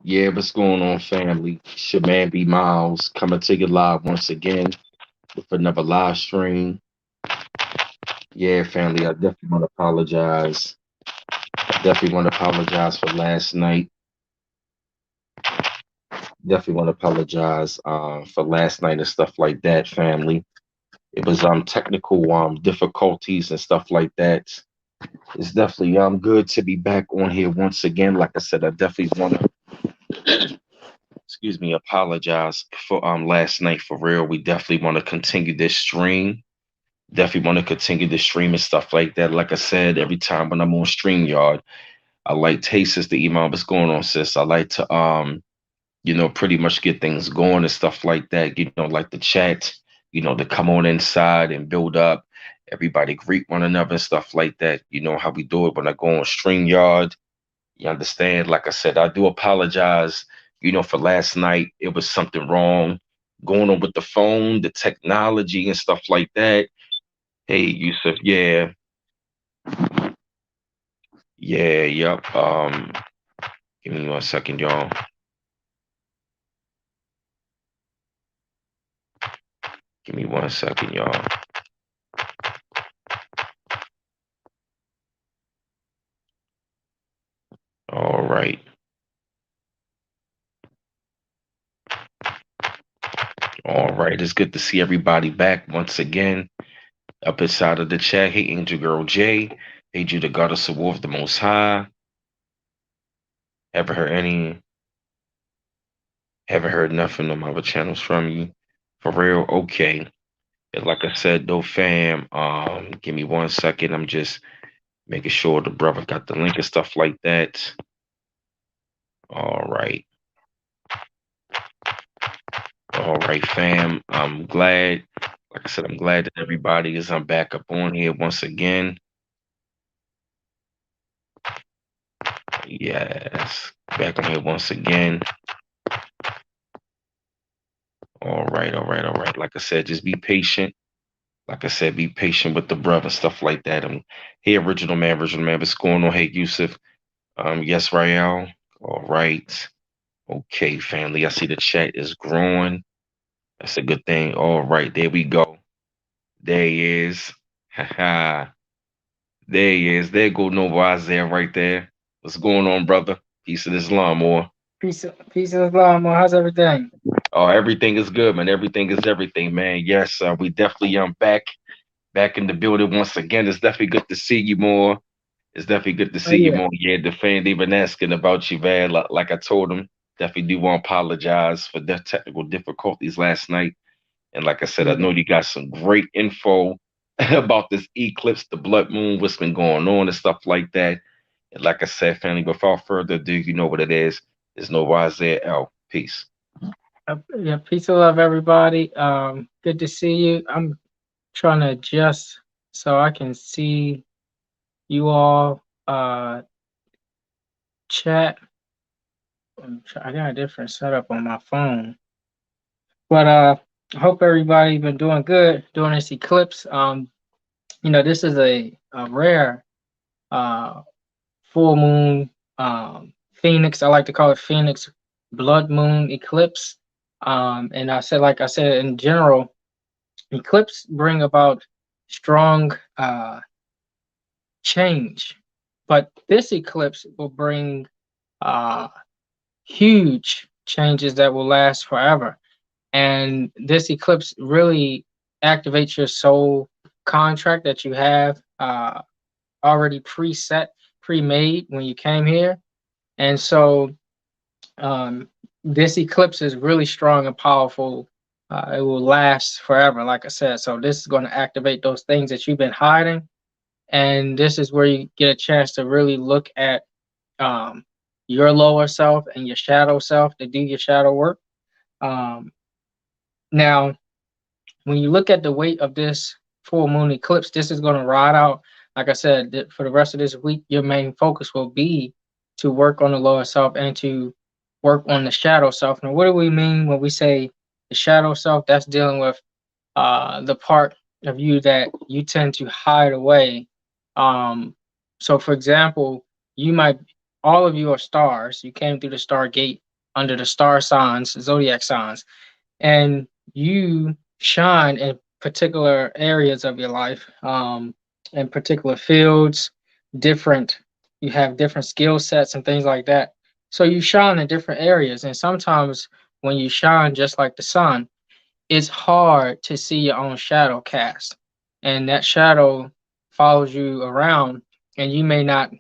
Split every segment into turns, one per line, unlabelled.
Yeah, what's going on, family? It's your man B Miles coming to you live once again with another live stream. Yeah, family, I definitely want to apologize. Definitely want to apologize for last night. Definitely want to apologize for last night and stuff like that, family. It was technical difficulties and stuff like that. It's definitely good to be back on here once again. Like I said, I definitely want to excuse me, apologize for last night for real. We definitely want to continue this stream. Definitely want to continue the stream and stuff like that. Like I said, every time when I'm on StreamYard, I like Tay Sister Iman, what's going on, sis? I like to pretty much get things going and stuff like that. Like the chat, to come on inside and build up. Everybody greet one another and stuff like that. You know how we do it when I go on StreamYard. You understand? Like I said, I do apologize, for last night. It was something wrong going on with the phone, the technology and stuff like that. Hey, Yusuf, yeah, yeah, yep. Give me 1 second, y'all. Give me 1 second, y'all. All right. All right. It's good to see everybody back once again up inside of the chat. Hey, Angel Girl J. Hey, Judah Goddess of War of the Most High. Ever heard any? Haven't heard nothing on my other channels from you. For real? Okay. And like I said, though, fam, give me 1 second. I'm just making sure the brother got the link and stuff like that. All right. All right, fam. I'm glad. Like I said, I'm glad that everybody is back up on here once again. Yes. Back on here once again. All right, all right, all right. Like I said, just be patient. Like I said, be patient with the brother and stuff like that. Hey, original man, what's going on? Hey, Yusuf. Yes, Rael. All right. Okay, family. I see the chat is growing. That's a good thing. All right, there we go. There he is. Haha. There he is. There go Nova Isaiah right there. What's going on, brother? Peace of Islam, or
Peace of Islam. How's everything?
oh, everything is good, man. Everything is everything, man. Yes, we definitely back in the building once again. It's definitely good to see you more. It's definitely good to
Oh
see you
yeah,
more. Yeah, the fan even asking about you, man. Like I told him, definitely do want to apologize for the technical difficulties last night. And like I said, I
yeah,
know you got some great info about this eclipse, the blood moon, what's been going on and stuff like that. And like I said, family, without further ado, you know what it is. There's no wise there. L. Peace.
yeah. Peace of love, everybody. Good to see you. I'm trying to adjust so I can see you all. Chat. I got a different setup on my phone, but I hope everybody been doing good during this eclipse. This is a rare uh full moon phoenix. I like to call it phoenix blood moon eclipse. And like I said, in general, eclipse bring about strong change, but this eclipse will bring uh huge changes that will last forever. And this eclipse really activates your soul contract that you have already preset, pre-made when you came here. And so um, this eclipse is really strong and powerful. It will last forever, like I said. So this is going to activate those things that you've been hiding, and this is where you get a chance to really look at um, your lower self and your shadow self to do your shadow work. Um, Now, when you look at the weight of this full moon eclipse, this is going to ride out. Like I said, for the rest of this week, your main focus will be to work on the lower self and to work on the shadow self. Now, what do we mean when we say the shadow self? That's dealing with the part of you that you tend to hide away. So, for example, you might, all of you are stars. You came through the star gate, under the star signs, zodiac signs, and you shine in particular areas of your life, in particular fields, different, you have different skill sets and things like that. So you shine in different areas. And sometimes when you shine just like the sun, it's hard to see your own shadow cast. And that shadow follows you around, and you may not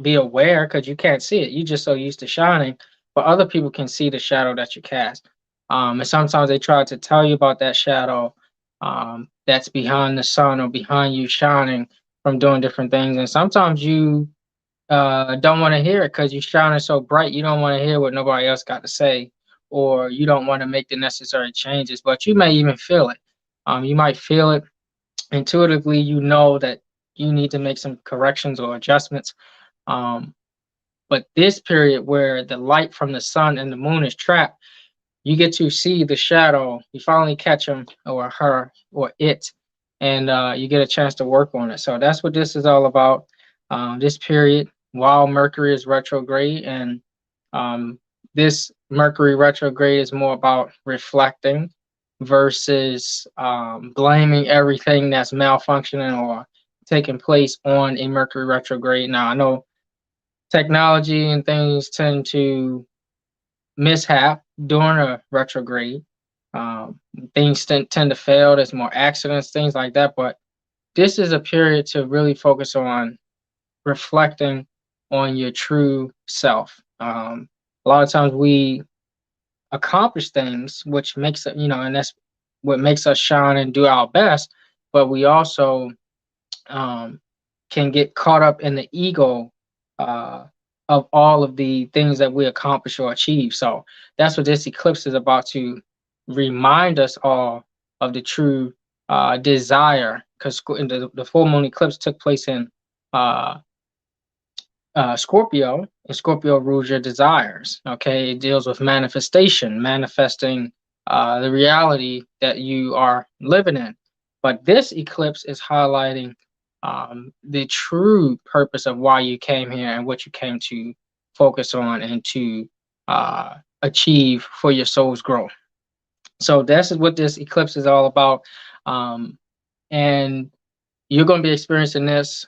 be aware because you can't see it. You just so used to shining, but other people can see the shadow that you cast. And sometimes they try to tell you about that shadow, that's behind the sun or behind you shining from doing different things. And sometimes you don't want to hear it because you're shining so bright. You don't want to hear what nobody else got to say, or you don't want to make the necessary changes. But you may even feel it. You might feel it intuitively. You know that you need to make some corrections or adjustments. Um, but this period where the light from the sun and the moon is trapped, you get to see the shadow. You finally catch him or her or it, and you get a chance to work on it. So that's what this is all about. This period, while Mercury is retrograde, and um, this Mercury retrograde is more about reflecting versus blaming everything that's malfunctioning or taking place on a Mercury retrograde. Now, I know technology and things tend to mishap during a retrograde. Um, Things tend to fail. There's more accidents, things like that. But this is a period to really focus on reflecting on your true self. A lot of times we accomplish things, which makes it, and that's what makes us shine and do our best. But we also um, can get caught up in the ego uh, of all of the things that we accomplish or achieve. So that's what this eclipse is about, to remind us all of the true desire. Because the full moon eclipse took place in uh, Scorpio, and Scorpio rules your desires. Okay, it deals with manifestation, manifesting the reality that you are living in. But this eclipse is highlighting the true purpose of why you came here and what you came to focus on and to achieve for your soul's growth. So this is what this eclipse is all about. Um, and you're going to be experiencing this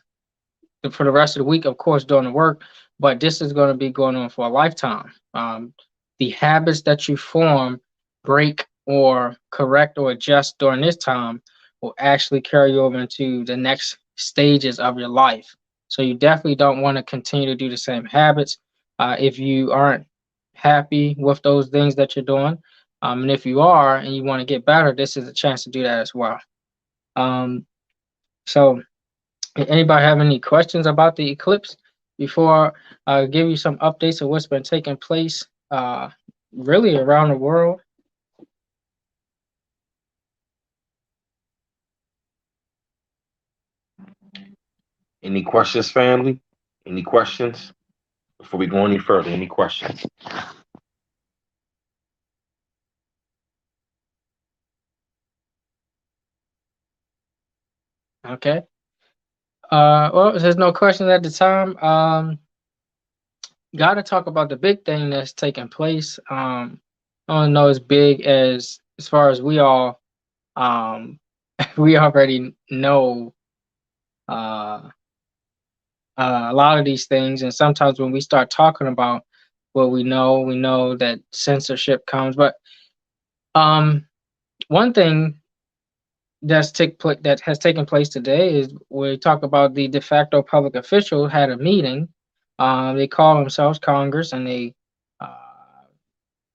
for the rest of the week, of course, doing the work, but this is going to be going on for a lifetime. The habits that you form, break, or correct or adjust during this time will actually carry over into the next stages of your life. So you definitely don't want to continue to do the same habits if you aren't happy with those things that you're doing. And if you are and you want to get better, this is a chance to do that as well. Um, so Anybody have any questions about the eclipse before I give you some updates of what's been taking place really around the world?
Any questions, family? Any questions before we go any further? Any questions?
Okay. Well, if there's no questions at the time, got to talk about the big thing that's taking place. I don't know as big as far as we all um, we already know uh, a lot of these things, and sometimes when we start talking about what we know that censorship comes. But um, one thing that has taken place today is we talk about the de facto public official had a meeting. They call themselves Congress, and they uh,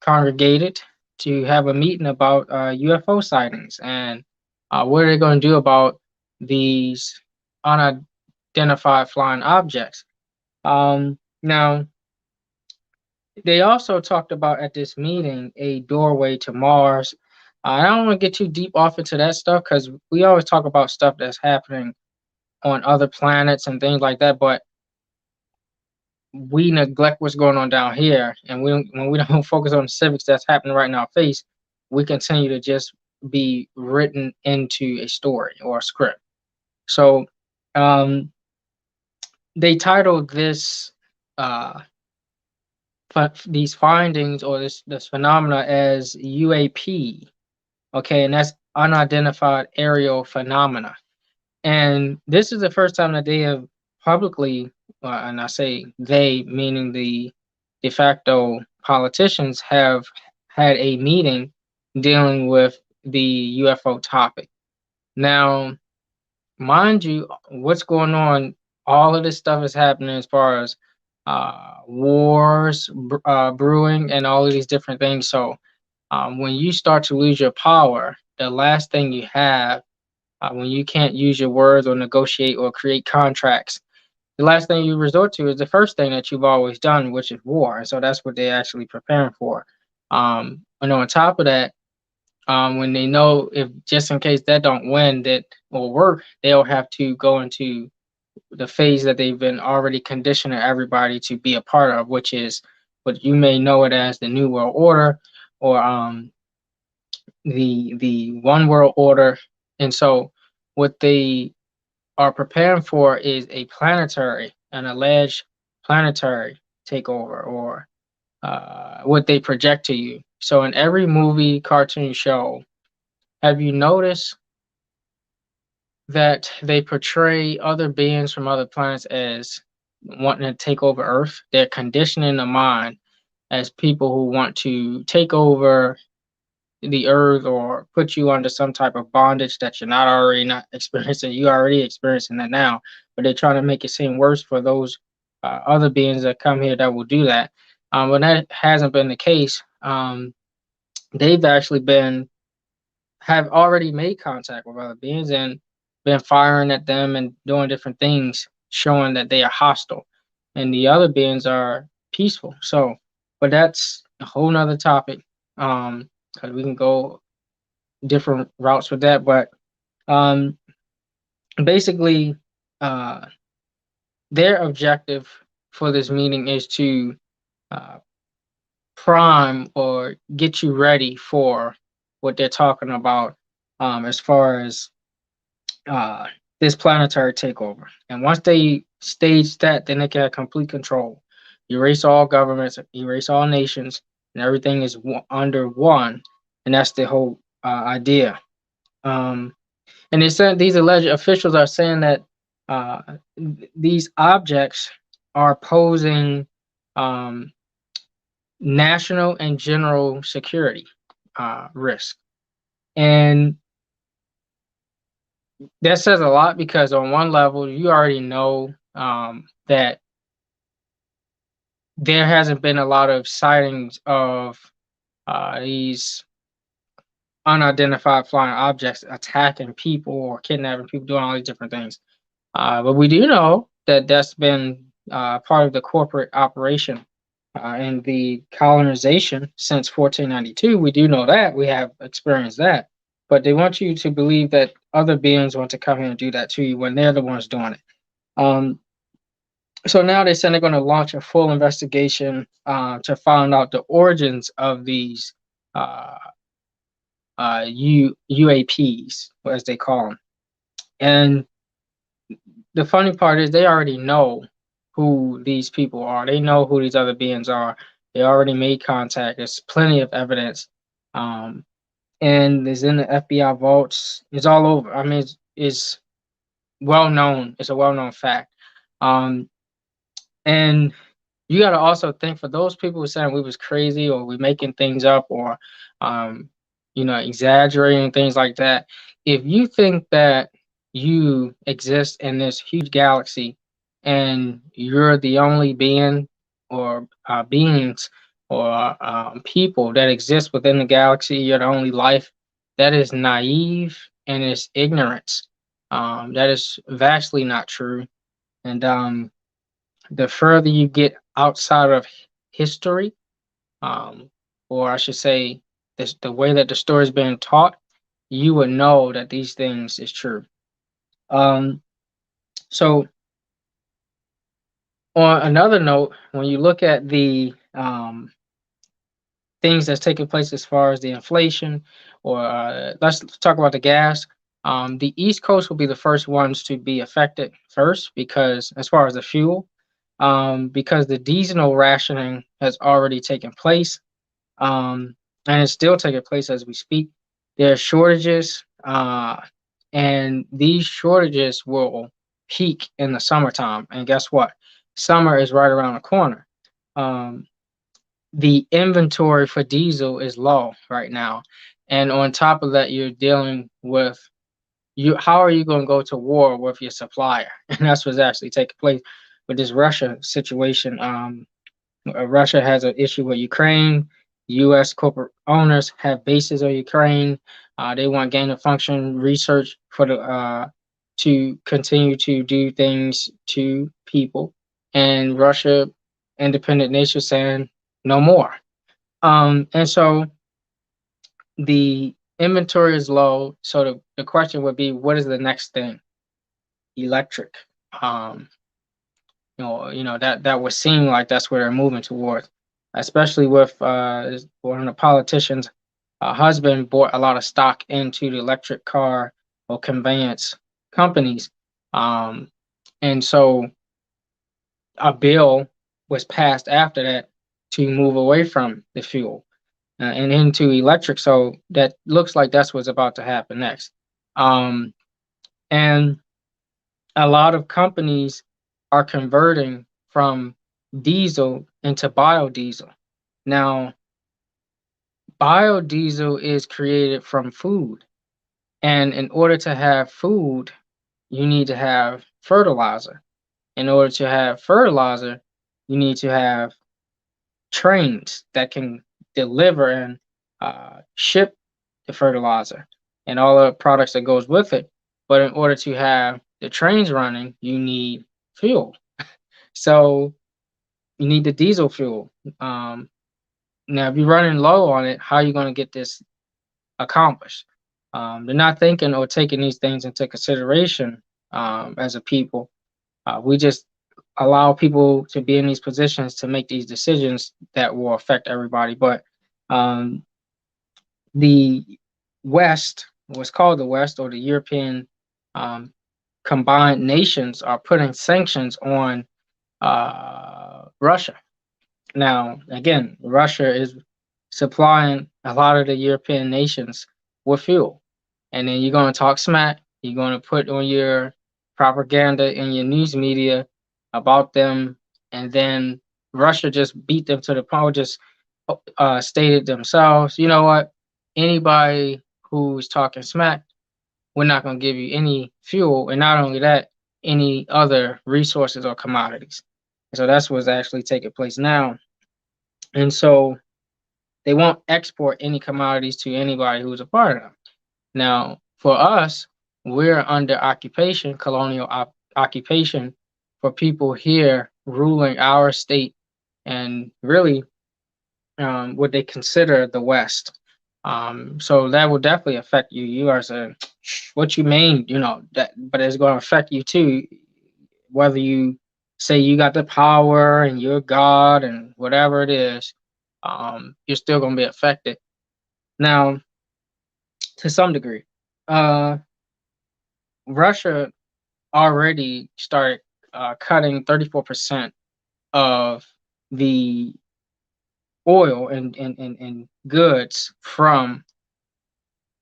congregated to have a meeting about UFO sightings and what are they going to do about these unidentified flying objects. Now, they also talked about at this meeting a doorway to Mars. I don't want to get too deep off into that stuff because we always talk about stuff that's happening on other planets and things like that, but we neglect what's going on down here, and when we don't focus on the civics that's happening right in our face, we continue to just be written into a story or a script. So um, they titled this uh, these findings or this phenomena as UAP. Okay, and that's unidentified aerial phenomena. And this is the first time that they have publicly, and I say they, meaning the de facto politicians, have had a meeting dealing with the UFO topic. Now, mind you, what's going on? All of this stuff is happening as far as wars brewing and all of these different things. So, when you start to lose your power, the last thing you have when you can't use your words or negotiate or create contracts, the last thing you resort to is the first thing that you've always done, which is war. And so that's what they're actually preparing for. And on top of that, when they know if just in case that don't win that will work, they'll have to go into the phase that they've been already conditioning everybody to be a part of, which is what you may know it as the New World Order or the One World Order. And so what they are preparing for is a planetary, an alleged planetary takeover, or what they project to you. So in every movie, cartoon show, have you noticed that they portray other beings from other planets as wanting to take over Earth? They're conditioning the mind as people who want to take over the earth or put you under some type of bondage that you're not experiencing. You already experiencing that now, but they're trying to make it seem worse for those other beings that come here that will do that. But that hasn't been the case. They've actually been have already made contact with other beings and been firing at them and doing different things, showing that they are hostile, and the other beings are peaceful. So, but that's a whole nother topic. Because we can go different routes with that, but um, basically, uh, their objective for this meeting is to uh, prime or get you ready for what they're talking about as far as uh, this planetary takeover. And once they stage that, then they can have complete control. Erase all governments, erase all nations, and everything is under one. And that's the whole idea. Um, And they said these alleged officials are saying that uh, these objects are posing um, national and general security risk. And that says a lot because, on one level, you already know that there hasn't been a lot of sightings of these unidentified flying objects attacking people or kidnapping people, doing all these different things. But we do know that that's been part of the corporate operation and the colonization since 1492. We do know that. We have experienced that. But they want you to believe that other beings want to come here and do that to you when they're the ones doing it. Um, so now they said they're going to launch a full investigation to find out the origins of these uh, UAPs, as they call them. And the funny part is they already know who these people are. They know who these other beings are. They already made contact. There's plenty of evidence. Um, and it's in the FBI vaults. It's all over. I mean, it's well known. It's a well known fact. Um, and you got to also think for those people who saying we was crazy or we making things up or um exaggerating things like that. If you think that you exist in this huge galaxy and you're the only being or beings or people that exist within the galaxy, you're the only life, that is naive and it's ignorance. That is vastly not true. And the further you get outside of history, um, or I should say, this, the way that the story is being taught, you would know that these things is true. Um, so, on another note, when you look at the things that's taking place as far as the inflation, or let's talk about the gas. The East Coast will be the first ones to be affected first because, as far as the fuel, because the diesel rationing has already taken place, and it's still taking place as we speak. There are shortages, and these shortages will peak in the summertime. And guess what? Summer is right around the corner. Um, the inventory for diesel is low right now, and on top of that, you're dealing with you. How are you going to go to war with your supplier? And that's what's actually taking place with this Russia situation. Russia has an issue with Ukraine. U.S. corporate owners have bases on Ukraine. They want gain of function research for the to continue to do things to people, and Russia, independent nation, saying no more. And so the inventory is low. So the question would be, what is the next thing? Electric. Um, that would seem like that's where they're moving towards, especially with one of the politicians' husband bought a lot of stock into the electric car or conveyance companies, um, and so a bill was passed after that to move away from the fuel and into electric. So that looks like that's what's about to happen next. Um, and a lot of companies are converting from diesel into biodiesel. Now, biodiesel is created from food. And in order to have food, you need to have fertilizer. In order to have fertilizer, you need to have trains that can deliver and ship the fertilizer and all the products that goes with it. But in order to have the trains running, you need fuel. So you need the diesel fuel. Now, if you're running low on it, how are you going to get this accomplished? They're not thinking or taking these things into consideration as a people. We just allow people to be in these positions to make these decisions that will affect everybody. But um, the West, what's called the West or the European um, combined nations, are putting sanctions on Russia. Now, again, Russia is supplying a lot of the European nations with fuel. And then you're going to talk smack, you're going to put on your propaganda in your news media about them. And then Russia just beat them to the punch, just stated themselves, you know what? Anybody who's talking smack, we're not going to give you any fuel. And not only that, any other resources or commodities. So that's what's actually taking place now. And so they won't export any commodities to anybody who's a part of them. Now, for us, we're under occupation, colonial occupation, for people here ruling our state and really what they consider the West. So that will definitely affect you. You are saying, what you mean, that, but it's going to affect you too, whether you say you got the power and you're God and whatever it is, you're still going to be affected. Now, to some degree, uh, Russia already started cutting 34% of the oil and goods from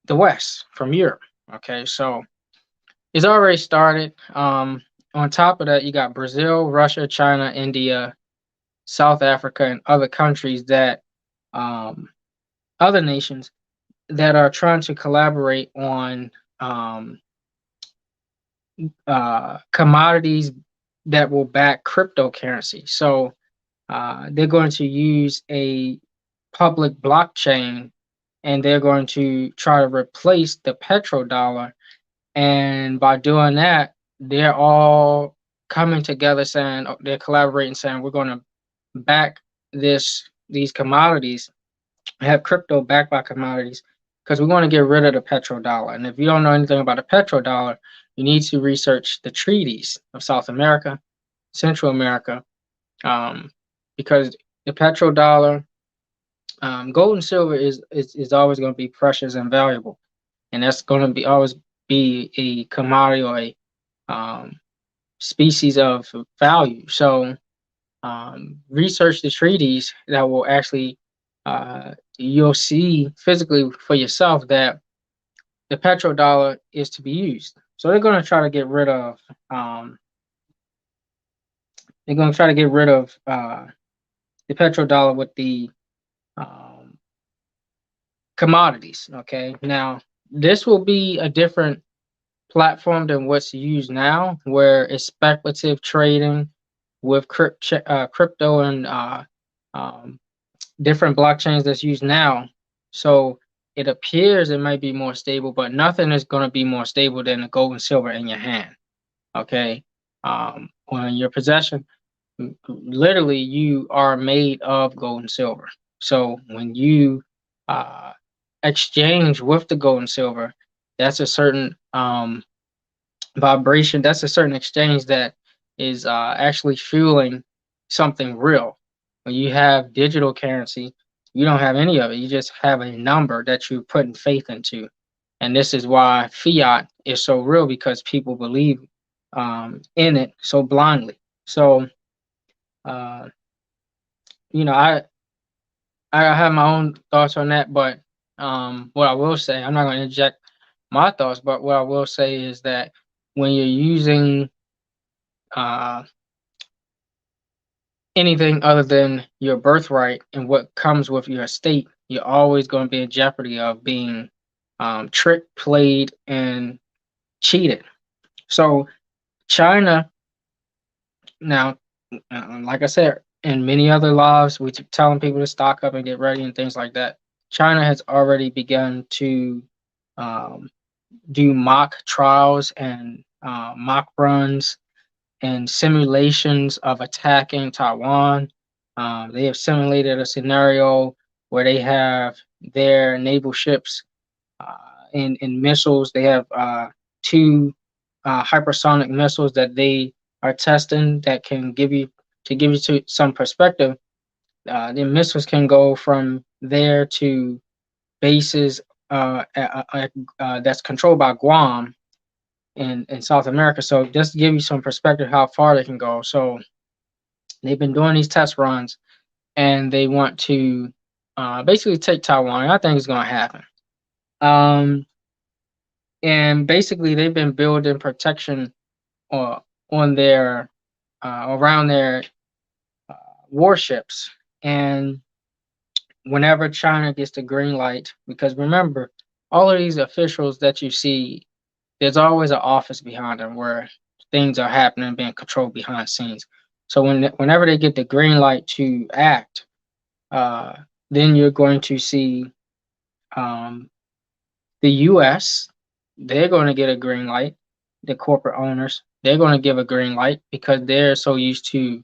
the West, from Europe. Okay, so it's already started. On top of that, you got Brazil, Russia, China, India, South Africa, and other countries that, um, other nations that are trying to collaborate on um, commodities that will back cryptocurrency. So they're going to use a public blockchain and they're going to try to replace the petrodollar. And by doing that, they're all coming together saying they're collaborating, saying we're going to back these commodities, have crypto backed by commodities, because we want to get rid of the petrodollar. And if you don't know anything about the petrodollar, you need to research the treaties of South America, Central America, um, because the petrodollar, gold and silver is always going to be precious and valuable, and that's going to be always be a commodity or a um, species of value. So research the treaties that will actually, you'll see physically for yourself that the petrodollar is to be used. So they're going to try to get rid of, um, they're going to try to get rid of the petrodollar with the um, commodities. Okay, now this will be a different platform than what's used now, where it's speculative trading with crypto and um, different blockchains that's used now. So it appears it might be more stable, but nothing is going to be more stable than the gold and silver in your hand. Okay, when your possession, literally, you are made of gold and silver. So when you uh, exchange with the gold and silver, that's a certain vibration. That's a certain exchange that is actually fueling something real. When you have digital currency, you don't have any of it. You just have a number that you're putting faith into. And this is why fiat is so real, because people believe in it so blindly. So, uh, you know, I have my own thoughts on that, but what I will say, I'm not going to inject my thoughts, but what I will say is that when you're using uh, anything other than your birthright and what comes with your estate, you're always going to be in jeopardy of being tricked, played, and cheated. So China now, like I said, in many other lives, we telling people to stock up and get ready and things like that. China has already begun to um, do mock trials and mock runs and simulations of attacking Taiwan. They have simulated a scenario where they have their naval ships in missiles. They have two hypersonic missiles that they are testing that can give you some perspective. The missiles can go from there to bases that's controlled by Guam in South America. So just to give you some perspective how far they can go. So they've been doing these test runs, and they want to basically take Taiwan. I think it's going to happen. Um, and basically, they've been building protection uh, on their around their uh, warships. And whenever China gets the green light, because remember, all of these officials that you see, there's always an office behind them where things are happening, being controlled behind the scenes. So whenever they get the green light to act, uh, then you're going to see um, the U.S. They're going to get a green light. The corporate owners, they're going to give a green light because they're so used to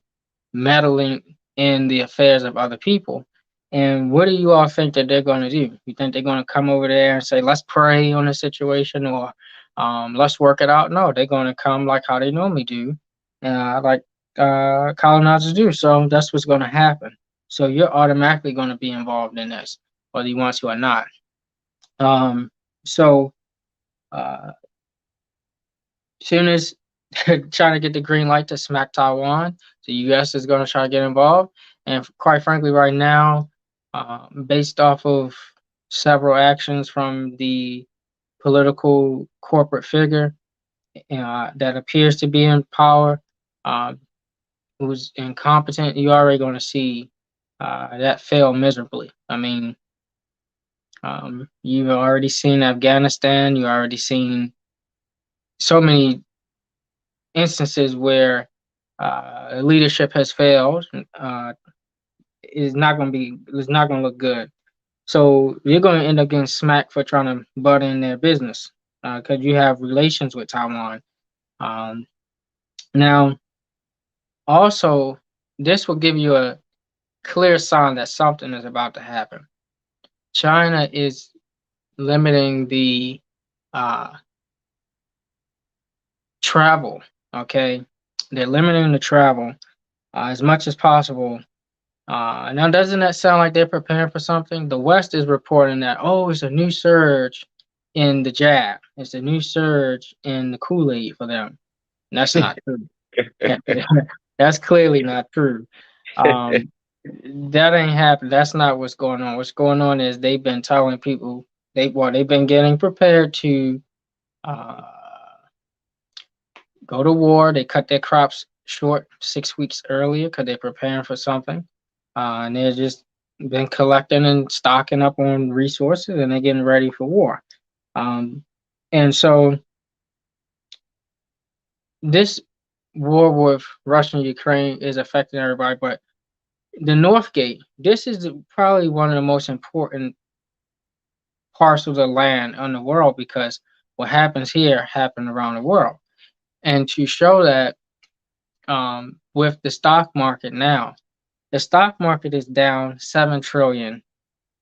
meddling in the affairs of other people. And what do you all think that they're going to do? You think they're going to come over there and say, let's pray on the situation, or let's work it out? No, they're going to come like how they normally do, like colonizers do. So that's what's going to happen. So you're automatically going to be involved in this, whether you want to or not. Um, so uh, soon as trying to get the green light to smack Taiwan, the U.S. is going to try to get involved. And quite frankly, right now, based off of several actions from the political corporate figure that appears to be in power, uh, who's incompetent, you're already going to see that fail miserably. I mean, you've already seen Afghanistan. You've already seen so many instances where leadership has failed. Is not going to be. It's not going to look good. So you're going to end up getting smacked for trying to butt in their business because you have relations with Taiwan. Um, Now, also, this will give you a clear sign that something is about to happen. China is limiting the uh, travel. Okay, they're limiting the travel as much as possible. Now, doesn't that sound like they're preparing for something? The West is reporting that, oh, it's a new surge in the jab. It's a new surge in the Kool-Aid for them. And that's not true. That's clearly not true. Um, that ain't happened. That's not what's going on. What's going on is they've been telling people they've been getting prepared to uh, go to war. They cut their crops short 6 weeks earlier because they're preparing for something, and they're just been collecting and stocking up on resources, and they're getting ready for war. Um, and so this war with Russia and Ukraine is affecting everybody, but the North Gate, this is probably one of the most important parcels of land in the world because what happens here happened around the world. And to show that with the stock market now, the stock market is down 7 trillion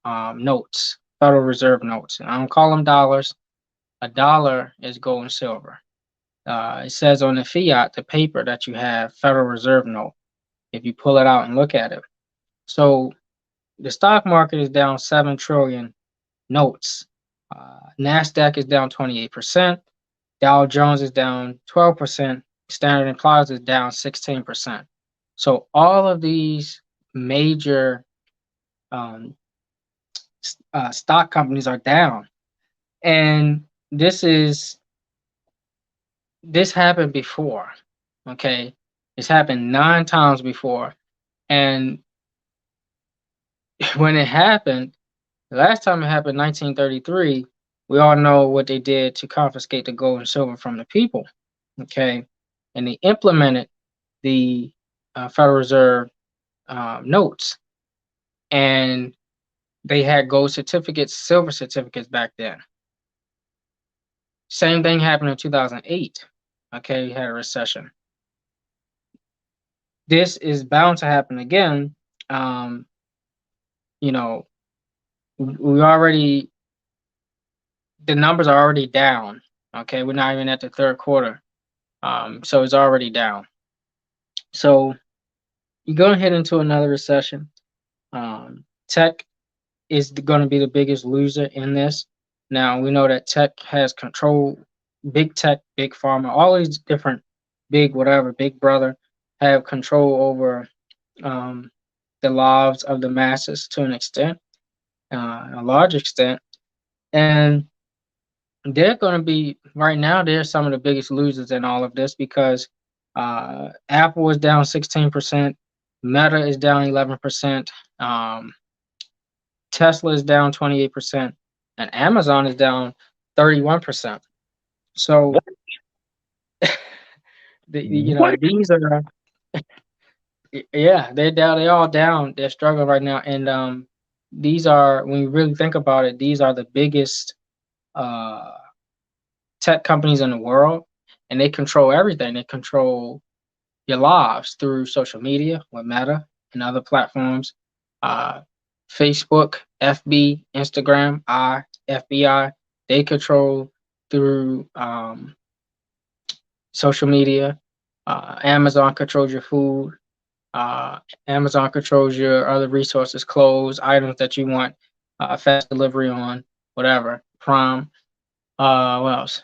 notes, Federal Reserve notes. And I don't call them dollars. A dollar is gold and silver. It says on the fiat, the paper that you have, Federal Reserve note, if you pull it out and look at it. So the stock market is down 7 trillion notes. NASDAQ is down 28%. Dow Jones is down 12%. Standard and Poor's is down 16%. So all of these major um, stock companies are down. And this happened before. Okay. It's happened 9 times before. And when it happened, the last time it happened, 1933, we all know what they did to confiscate the gold and silver from the people. Okay. And they implemented the Federal Reserve notes. And they had gold certificates, silver certificates back then. Same thing happened in 2008. Okay. We had a recession. This is bound to happen again. Um, you know, we already, the numbers are already down. Okay. We're not even at the third quarter. So it's already down. So you're going to head into another recession. Tech is going to be the biggest loser in this. Now we know that tech has control, big tech, big pharma, all these different big whatever, big brother have control over um, the lives of the masses to an extent, a large extent, and they're going to be right now. They're some of the biggest losers in all of this because Apple is down 16%, Meta is down 11%, Tesla is down 28%, and Amazon is down 31%. So,
What?
these are, yeah, they're down, they're all down, they're struggling right now. And these are, when you really think about it, these are the biggest uh, tech companies in the world, and they control everything. They control your lives through social media with Meta and other platforms, uh, Facebook, FB, Instagram, FBI. They control through social media. Amazon controls your food. Uh, Amazon controls your other resources, clothes, items that you want, fast delivery on, whatever. Prime. What else?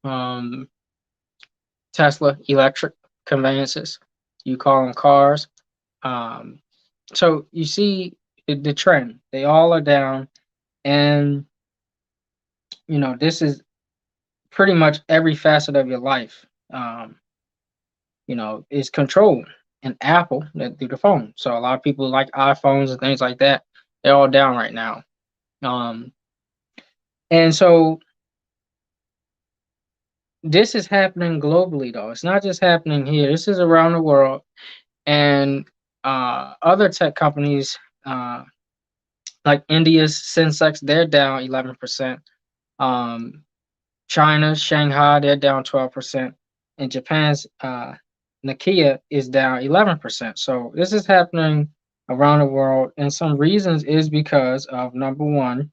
Um, Tesla, electric conveyances. You call them cars. Um, so you see the trend. They all are down, and this is pretty much every facet of your life. Is controlled. And Apple that do the phone. So a lot of people like iPhones and things like that. They're all down right now. Um, and so this is happening globally, though. It's not just happening here. This is around the world, and other tech companies like India's Sensex, they're down 11%. Um, China's Shanghai, they're down 12%. And Japan's Nikkei is down 11%. So this is happening around the world. And some reasons is because of number one,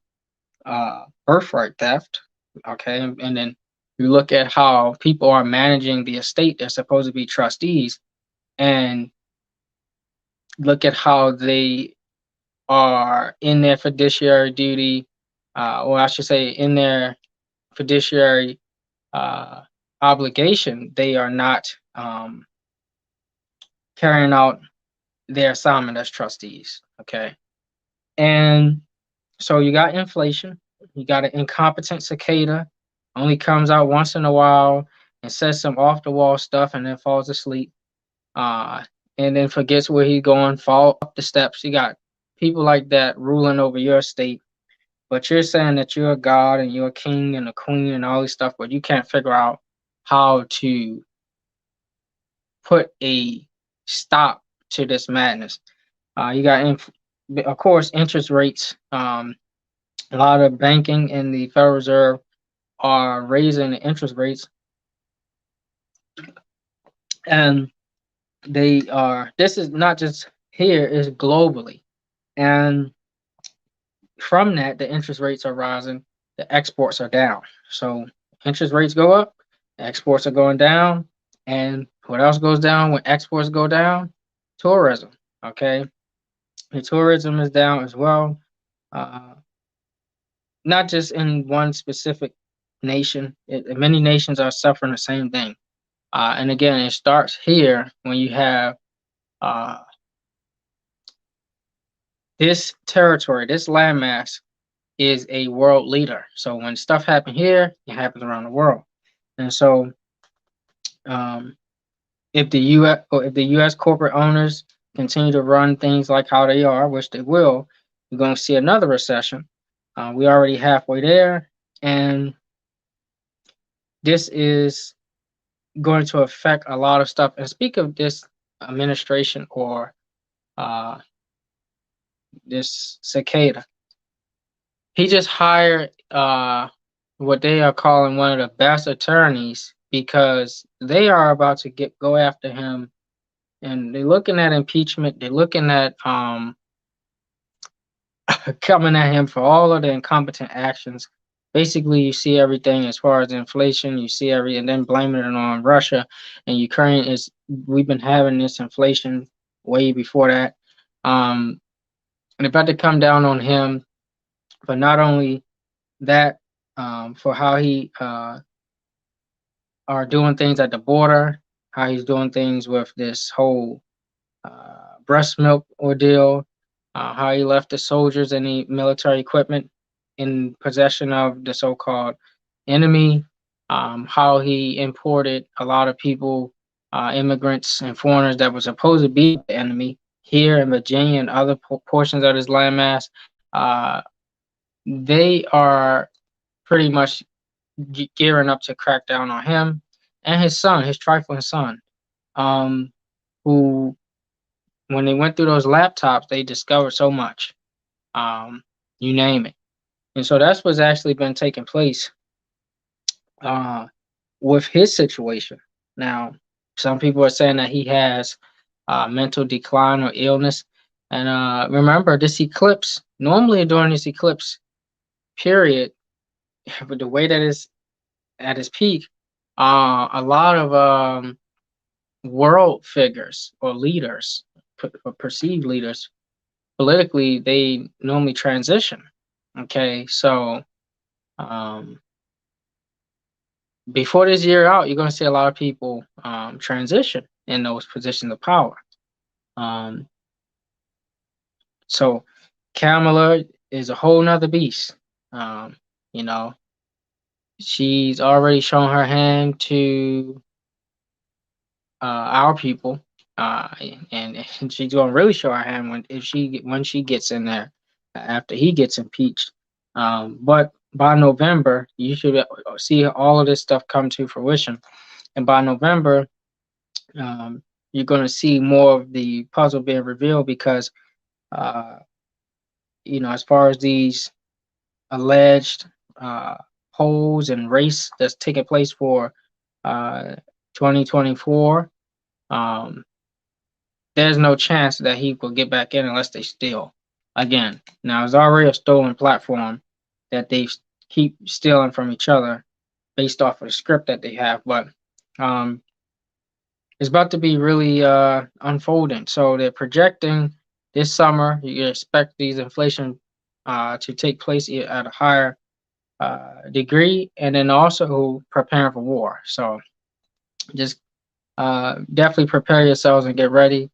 birthright theft. Okay. And then you look at how people are managing the estate. They're supposed to be trustees. And look at how they are in their fiduciary duty, or I should say, in their fiduciary uh, obligation. They are not carrying out their assignment as trustees. Okay. And so you got inflation, you got an incompetent cicada, only comes out once in a while and says some off the wall stuff and then falls asleep. Uh, and then forgets where he's going, fall up the steps. You got people like that ruling over your state, but you're saying that you're a god and you're a king and a queen and all this stuff, but you can't figure out how to put a stop to this madness. You got, of course, interest rates. A lot of banking and the Federal Reserve are raising the interest rates, and they are. This is not just here; it's globally, and from that, the interest rates are rising, the exports are down. So interest rates go up, exports are going down, and what else goes down when exports go down? Tourism. Okay, the tourism is down as well. Uh, Not just in one specific nation. Many nations are suffering the same thing. And again, it starts here when you have uh, this territory, this landmass is a world leader. So when stuff happens here, it happens around the world. And so um, if the U.S. corporate owners continue to run things like how they are, which they will, we're going to see another recession. We already halfway there, and this is going to affect a lot of stuff. And speak of this administration or uh, this cicada, he just hired what they are calling one of the best attorneys because they are about to go after him, and they're looking at impeachment. They're looking at coming at him for all of the incompetent actions. Basically, you see everything as far as inflation. You see every, and then blaming it on Russia and Ukraine. Is we've been having this inflation way before that. And about to come down on him, but not only that, for how he are doing things at the border, how he's doing things with this whole breast milk ordeal, how he left the soldiers and the military equipment in possession of the so-called enemy, how he imported a lot of people, immigrants and foreigners that were supposed to be the enemy here in Virginia and other portions of his landmass. Uh, they are pretty much gearing up to crack down on him and his son, his trifling son, um, who when they went through those laptops, they discovered so much. Um, you name it. And so that's what's actually been taking place uh, with his situation. Now, some people are saying that he has mental decline or illness. And remember, this eclipse, normally during this eclipse period, with the way that is at its peak, a lot of world figures or leaders, or perceived leaders, politically, they normally transition. Okay, so um, before this year out, you're going to see a lot of people transition in those positions of power. Um, so Kamala is a whole nother beast. Um, you know, she's already shown her hand to our people, uh, and she's going to really show her hand when she gets in there after he gets impeached. But by November, you should see all of this stuff come to fruition, and by November, you're going to see more of the puzzle being revealed because, uh, as far as these alleged uh, polls and race that's taking place for uh, 2024. Um, there's no chance that he will get back in unless they steal again. Now, it's already a stolen platform that they keep stealing from each other based off of the script that they have, but um, it's about to be really unfolding. So they're projecting this summer. You expect these inflation to take place at a higher degree, and then also preparing for war. So just definitely prepare yourselves and get ready.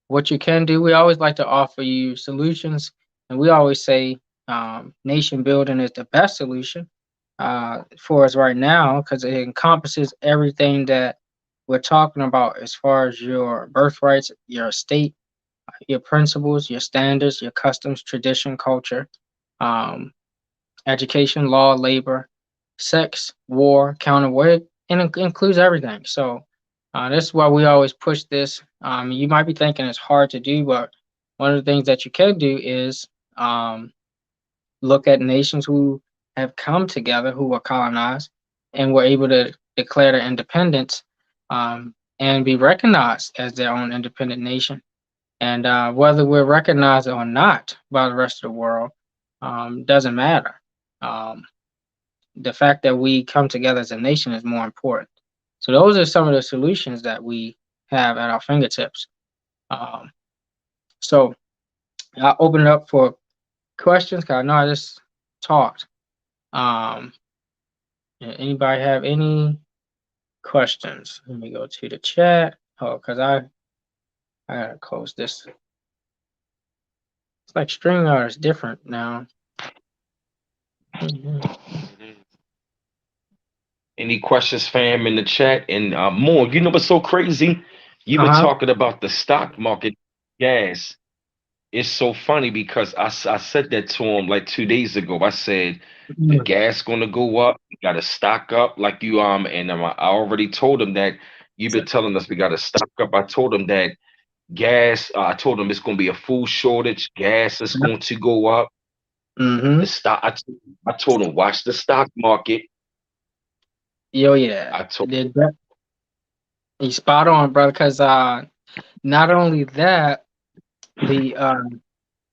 What you can do, we always like to offer you solutions, and we always say nation building is the best solution for us right now because it encompasses everything that we're talking about as far as your birthrights, your estate, your principles, your standards, your customs, tradition, culture, um, education, law, labor, sex, war, counter war, and it includes everything. So that's why we always push this. You might be thinking it's hard to do, but one of the things that you can do is um, look at nations who have come together, who were colonized, and were able to declare their independence and be recognized as their own independent nation. And whether we're recognized or not by the rest of the world doesn't matter. Um, the fact that we come together as a nation is more important. So those are some of the solutions that we have at our fingertips. Um, so I'll open it up for questions because I know I just talked. Um, yeah, anybody have any questions? Let me go to the chat. Oh, because I gotta close this. It's like StreamYard is different now. Mhm.
Any questions, fam, in the chat? And more. You know what's so crazy? You've been
Uh-huh.
talking about the stock market, gas. It's so funny because I said that to him like 2 days ago. I said the
Mhm.
gas gonna go up. You gotta stock up like you and I already told him that you've been telling us we gotta stock up. I told him that gas. I told him it's gonna be a food shortage. Gas is going to go up. The
Mm-hmm.
stock. I told him watch the stock market.
Yo, yeah.
I told.
You spot on, brother, because not only that, the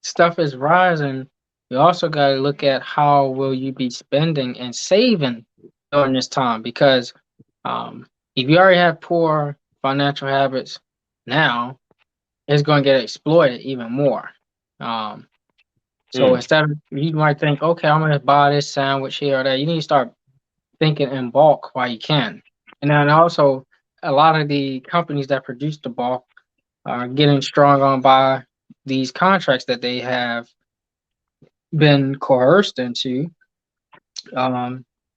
stuff is rising. You also got to look at how will you be spending and saving during this time because if you already have poor financial habits now, it's going to get exploited even more. Um, so
Mm,
instead of you might think, okay, I'm going to buy this sandwich here or there. You need to start thinking in bulk while you can, and then also a lot of the companies that produce the bulk are getting strong on by these contracts that they have been coerced into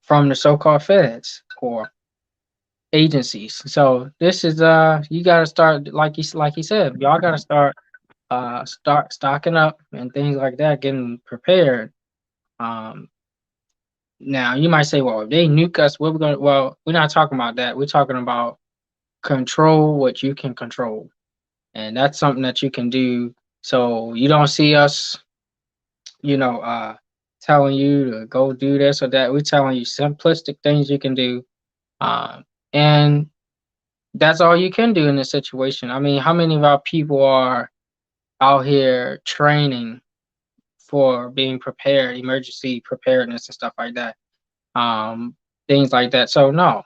from the so-called feds or agencies. So this is you got to start like you said, y'all got to start stocking up and things like that, getting prepared. Um, Now you might say, well, if they nuke us, what we're gonna? Well, we're not talking about that. We're talking about control what you can control, and that's something that you can do. So you don't see us you know, telling you to go do this or that. We're telling you simplistic things you can do. And that's all you can do in this situation. I mean, how many of our people are out here training for being prepared, emergency preparedness and stuff like that? Um, Things like that. So, no,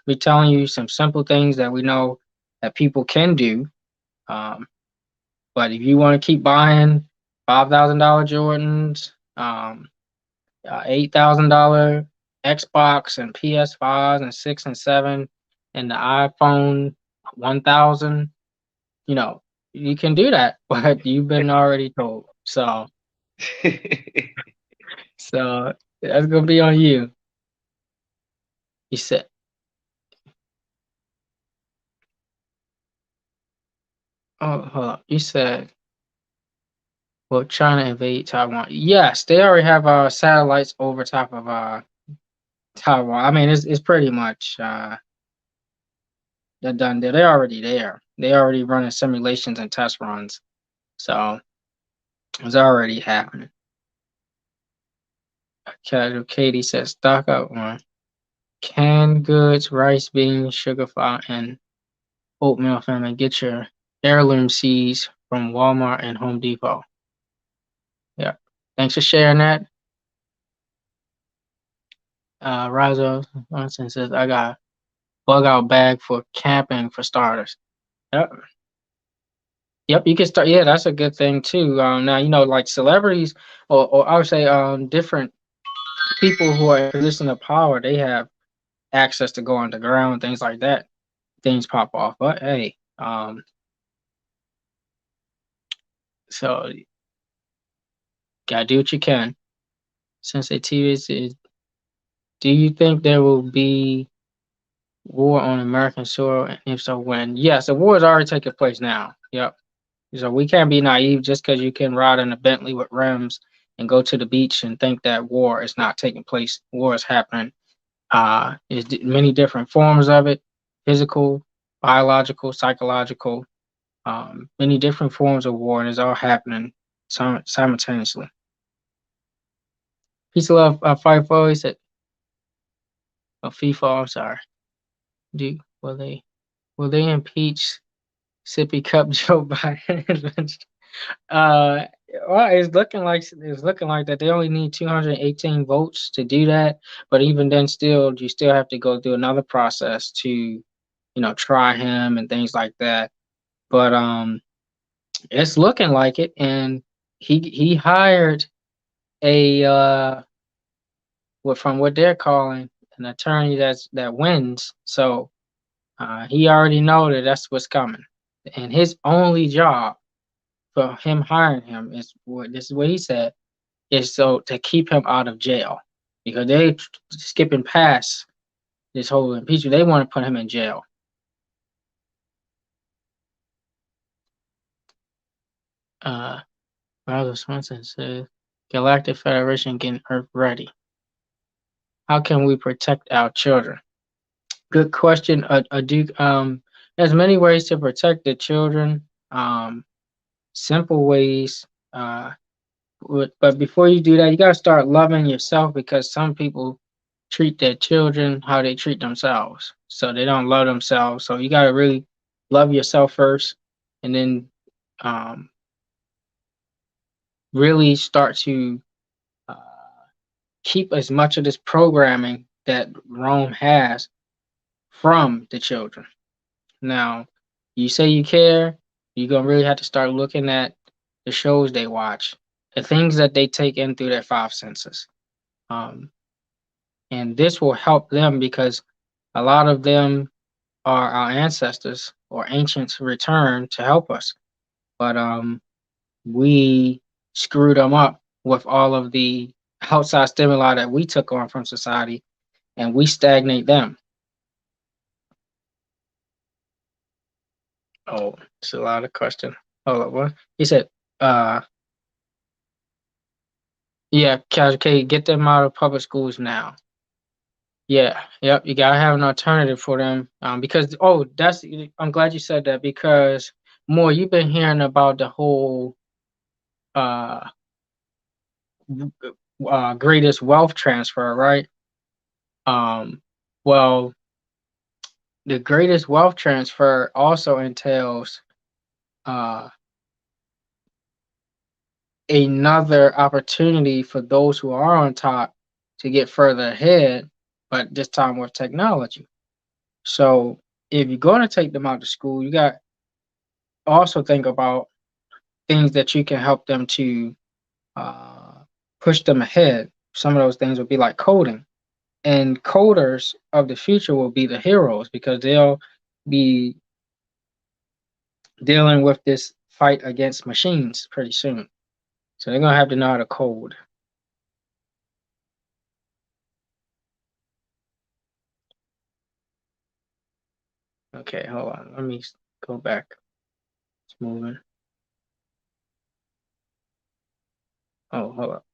we're telling you some simple things that we know that people can do. Um, but if you want to keep buying $5,000 Jordans, $8,000 Xbox and PS5s and 6 and 7 and the iPhone 1000. You know, you can do that, but you've been already told. So that's gonna be on you. You said, oh, hold up. You said, well, China invade Taiwan. Yes, they already have satellites over top of Taiwan. I mean, it's pretty much they're done there. They're already there. They already running simulations and test runs. So it's already happening. Katie says stock up on canned goods, rice, beans, sugar, flour, and oatmeal. Family, get your heirloom seeds from Walmart and Home Depot. Yeah, thanks for sharing that. Razo Johnson says I got bug out bag for camping for starters. Yep, yep. You can start. Yeah, that's a good thing too. Now you know, like celebrities, or I would say, different people who are in position of power, they have access to go underground, things like that. things pop off. But hey, so gotta do what you can. Since they TV is, do you think there will be war on American soil? And if so, when? Yes, the war is already taking place now. Yep. So we can't be naive just because you can ride in a Bentley with rims and go to the beach and think that war is not taking place. War is happening. Many different forms of it: physical, biological, psychological, many different forms of war, and it's all happening simultaneously. Peace of love, Five He said, oh, FIFA, I'm sorry. Do will they impeach Sippy Cup Joe Biden? uh, well, it's looking like that. They only need 218 votes to do that, but even then, still, you still have to go through another process to, try him and things like that. But it's looking like it, and he hired a what from what they're calling an attorney that wins. So he already know that that's what's coming, and his only job for him hiring him is what this is what he said is so to keep him out of jail because they skipping past this whole impeachment. They want to put him in jail. Uh, Ronald Swanson says, "Galactic Federation getting Earth ready. How can we protect our children?" Good question, Duke. There's many ways to protect the children. Simple ways. But before you do that, you gotta start loving yourself because some people treat their children how they treat themselves. So they don't love themselves. So you gotta really love yourself first, and then um, really start to uh, keep as much of this programming that Rome has from the children. Now, you say you care, you're gonna really have to start looking at the shows they watch, the things that they take in through their five senses. Um, and this will help them because a lot of them are our ancestors or ancients returned to help us. But we screwed them up with all of the outside stimuli that we took on from society and we stagnate them. Oh, it's a lot of question. Hold up, what? He said, uh, yeah, okay, get them out of public schools now. Yeah, yep, you gotta have an alternative for them. Because I'm glad you said that because more you've been hearing about the whole uh greatest wealth transfer, right? Well, the greatest wealth transfer also entails uh another opportunity for those who are on top to get further ahead, but this time with technology. So if you're going to take them out to school, you got also think about things that you can help them to uh, push them ahead. Some of those things would be like coding, and coders of the future will be the heroes because they'll be dealing with this fight against machines pretty soon. So they're gonna have to know how to code. Okay, hold on. Let me go back. It's moving. Oh, hold up.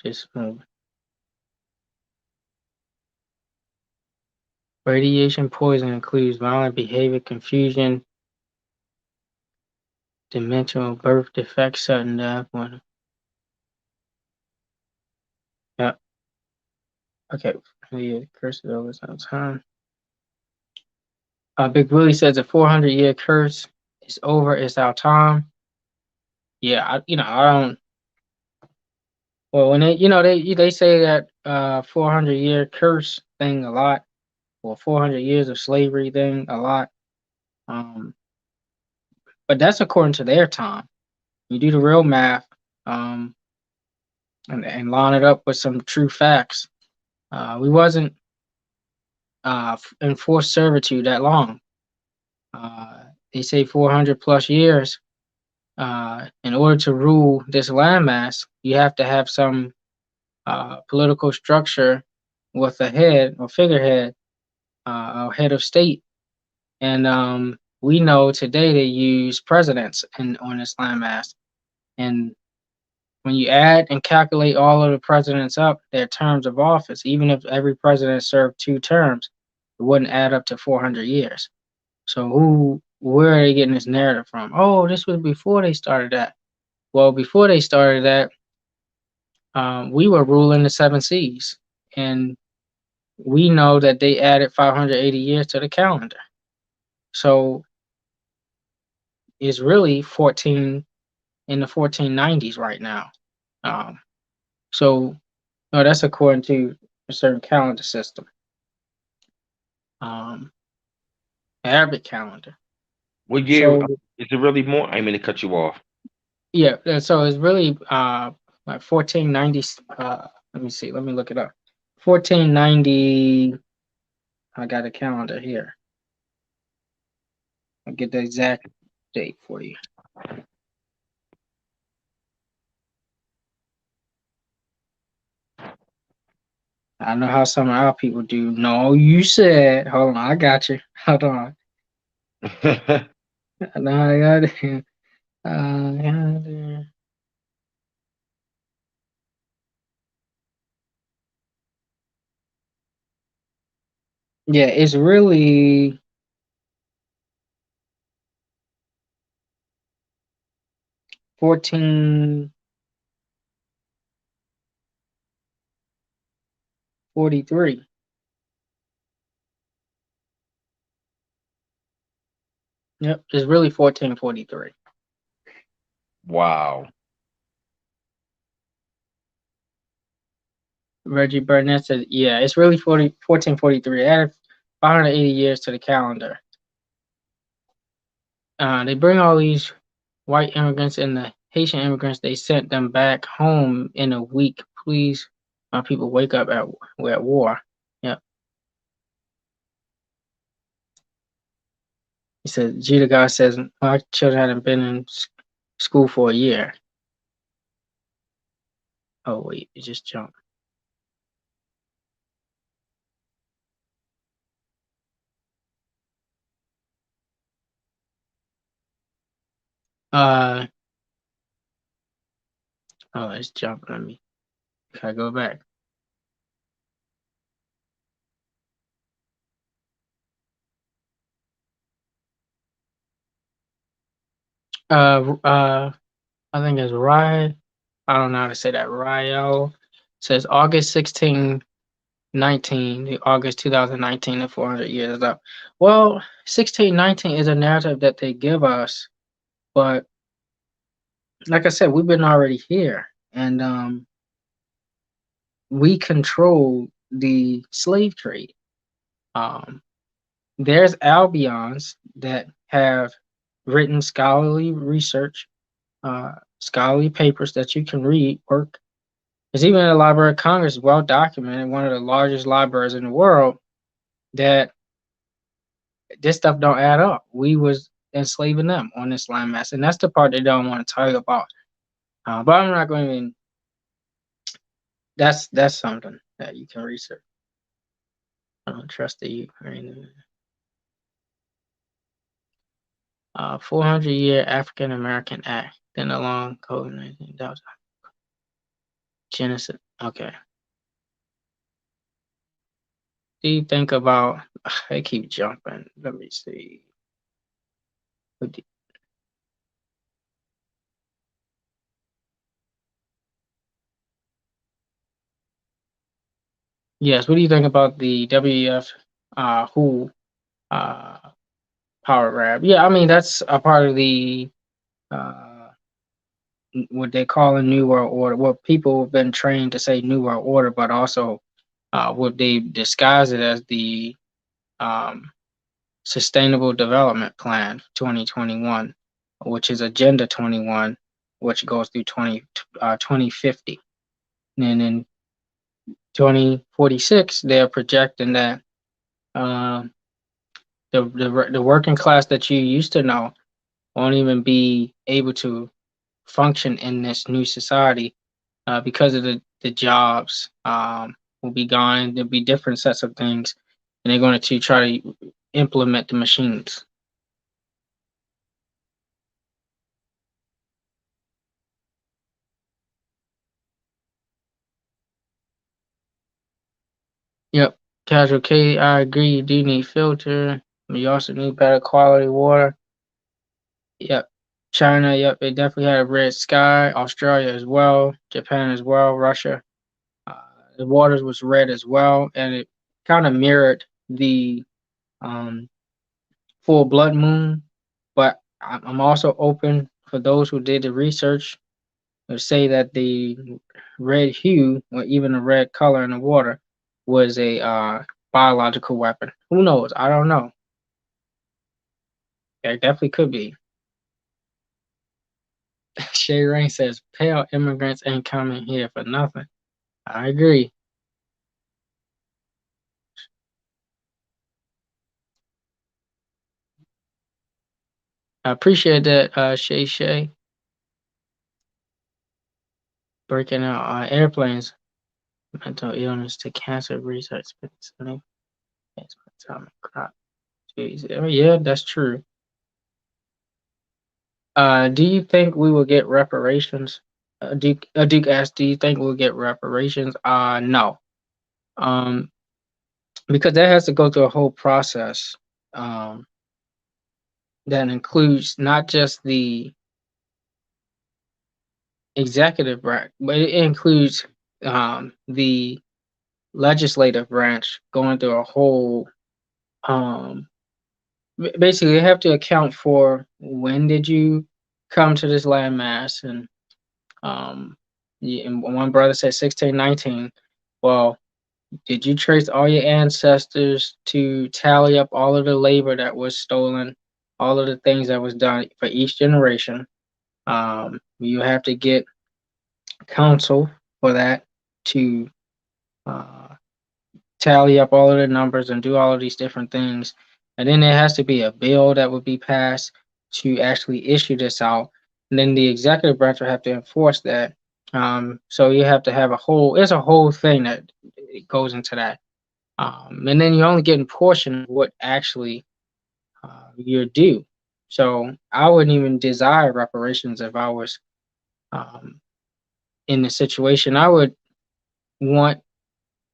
Just moving. Radiation poison includes violent behavior, confusion, dimensional birth defects, sudden death. Yeah. Okay. Yeah, curse it over some time. Big Willie says the 400-year curse is over. It's our time. Yeah, I don't. Well, when they say that 400-year curse thing a lot, or 400 years of slavery thing a lot. Um, but that's according to their time. You do the real math, um, and line it up with some true facts. We wasn't. in forced servitude that long. Uh, they say 400 plus years. In order to rule this landmass, you have to have some political structure with a head or figurehead, or head of state. And we know today they use presidents on this landmass. And when you add and calculate all of the presidents up, their terms of office, even if every president served 2 terms, it wouldn't add up to 400 years. So where are they getting this narrative from? Oh, this was before they started that. Well, before they started that, we were ruling the seven seas, and we know that they added 580 years to the calendar. So it's really 14 in the 1490s right now. Um, so no, that's according to a certain calendar system, um, Arabic calendar.
What year
So
is it really more? I mean to cut you off.
yeah, so it's really like 1490. Let me see. Let me look it up. 1490. I got a calendar here. I'll get the exact date for you. I know how some of our people do. No, you said. Hold on, I got you. Hold on. I know how I got it. Calendar. Yeah, it's really 1443. Yep, it's really 1443.
Wow.
Reggie Burnett said, yeah, it's really 1443. Added 580 years to the calendar. They bring all these white immigrants and the Haitian immigrants, they sent them back home in a week. Please, my people, wake up we're at war. Yep. He said, Jeter God says, my children hadn't been in school for a year. Oh, wait, it just jumped. Uh, oh, it's jumping on me. Can I go back? I think it's Rye. I don't know how to say that. Ryo says August 1619, the August 2019, the 400 years up. Well, 1619 is a narrative that they give us, but like I said, we've been already here, and we control the slave trade. Um, there's Albions that have written scholarly research, scholarly papers that you can read, work. There's even a Library of Congress, well documented, one of the largest libraries in the world, that this stuff don't add up. We was enslaving them on this landmass, and that's the part they don't want to tell you about. But I'm not going to even. That's something that you can research. I don't trust the Ukraine. 400-year African American Act. Then along COVID-19. That was genocide. Okay. Do you think about? I keep jumping. Let me see. Yes. What do you think about the WEF? Who? Uh, Power grab. Yeah, I mean that's a part of the uh, what they call a new world order. What people have been trained to say new world order, but also what they disguise it as the um, Sustainable Development Plan 2021, which is Agenda 21, which goes through 2050. And in 2046, they're projecting that Um, the working class that you used to know won't even be able to function in this new society because of the jobs will be gone. There'll be different sets of things, and they're going to try to implement the machines. Yep, casual K. I agree. You do need filter. You also need better quality water. Yep. China, yep, they definitely had a red sky. Australia as well. Japan as well. Russia. Uh, the waters was red as well, and it kind of mirrored the um, full blood moon. But I'm also open for those who did the research to say that the red hue or even the red color in the water was a biological weapon. Who knows? I don't know. It definitely could be. Shay Rain says pale immigrants ain't coming here for nothing. I agree. I appreciate that, Shay. Breaking out airplanes, mental illness to cancer research. Yeah, that's true. Do you think we will get reparations? Duke asked, "Do you think we'll get reparations?" No. Um, because that has to go through a whole process. Um, that includes not just the executive branch, but it includes the legislative branch going through a whole. Um, Basically, they have to account for when did you come to this landmass, and and one brother said 1619. Well, did you trace all your ancestors to tally up all of the labor that was stolen, all of the things that was done for each generation? You have to get counsel for that to uh, tally up all of the numbers and do all of these different things. And then there has to be a bill that would be passed to actually issue this out. And then the executive branch will have to enforce that. So you have to have it's a whole thing that it goes into that. And then you're only getting a portion of what actually you're due. So I wouldn't even desire reparations if I was um, in the situation. I would want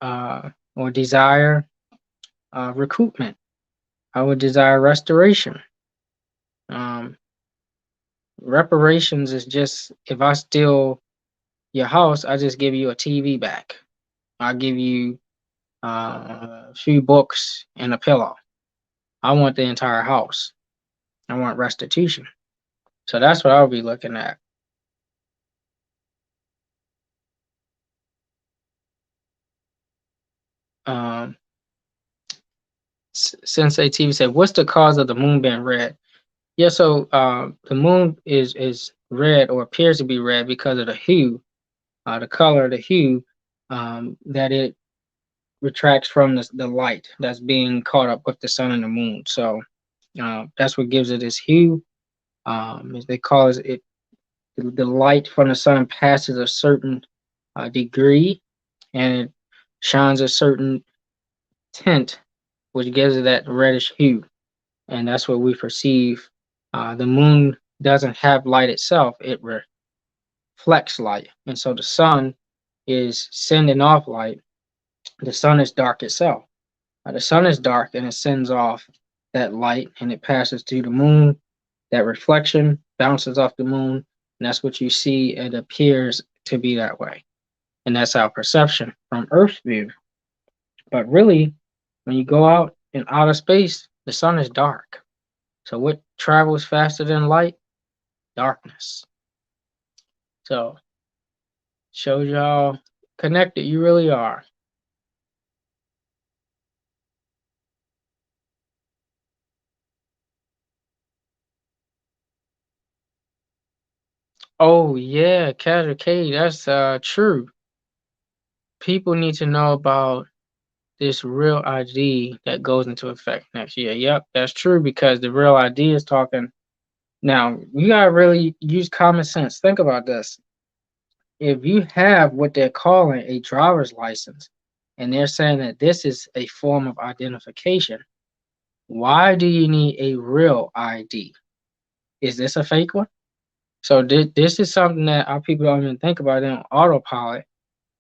or desire recoupment. I would desire restoration. Um, Reparations is just if I steal your house, I just give you a TV back. I give you a few books and a pillow. I want the entire house. I want restitution. So that's what I'll be looking at. Um, Sensei TV said, "What's the cause of the moon being red?" Yeah, so the moon is red or appears to be red because of the hue, the color, the hue that it retracts from the light that's being caught up with the sun and the moon. So that's what gives it its hue. As they call it, the light from the sun passes a certain degree and it shines a certain tint, which gives it that reddish hue. And that's what we perceive. The moon doesn't have light itself, it reflects light. And so the sun is sending off light. The sun is dark itself. The sun is dark and it sends off that light and it passes through the moon. That reflection bounces off the moon, and that's what you see. It appears to be that way. And that's our perception from Earth's view. But really, when you go out in outer space, the sun is dark. So what travels faster than light? Darkness. So shows you how connected you really are. Oh yeah, Casual K, that's true. People need to know about this real ID that goes into effect next year. Yep, that's true because the real ID is talking. Now, you gotta really use common sense. Think about this. If you have what they're calling a driver's license, and they're saying that this is a form of identification, why do you need a real ID? Is this a fake one? So this is something that our people don't even think about on autopilot.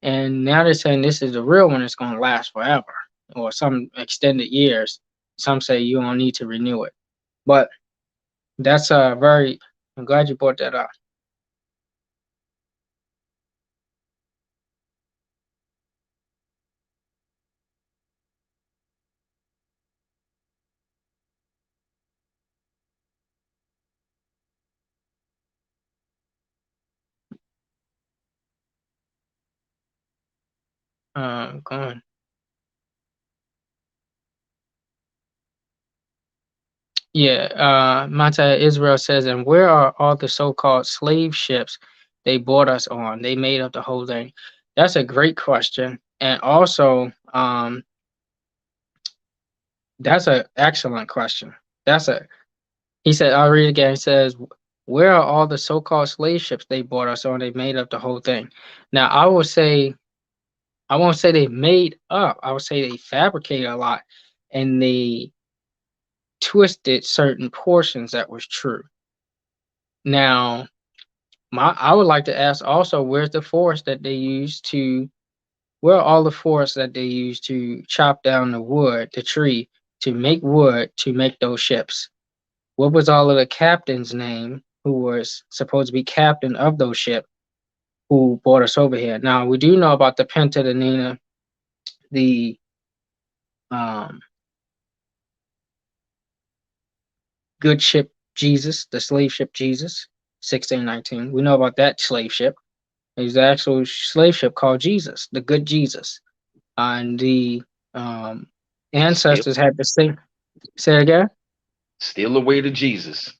And now they're saying this is the real one. It's going to last forever or some extended years. Some say you don't need to renew it. But that's a very, I'm glad you brought that up. Going. Yeah, Mata Israel says, and where are all the so-called slave ships they brought us on? They made up the whole thing. That's a great question. And also, that's an excellent question. That's a He said, I'll read it again. He says, where are all the so-called slave ships they brought us on? They made up the whole thing. Now, I won't say they made up. I would say they fabricated a lot and they twisted certain portions that was true. Now, I would like to ask also, where's the force that they used to, where are all the force that they used to chop down the wood, the tree, to make wood, to make those ships? What was all of the captain's name who was supposed to be captain of those ships who brought us over here? Now we do know about the Pinta, the Nina, the um, good ship Jesus, the slave ship Jesus, 1619. We know about that slave ship. There's the actual slave ship called Jesus, the good Jesus. And the um,
Still,
ancestors had to sing. Say it again.
still away to Jesus.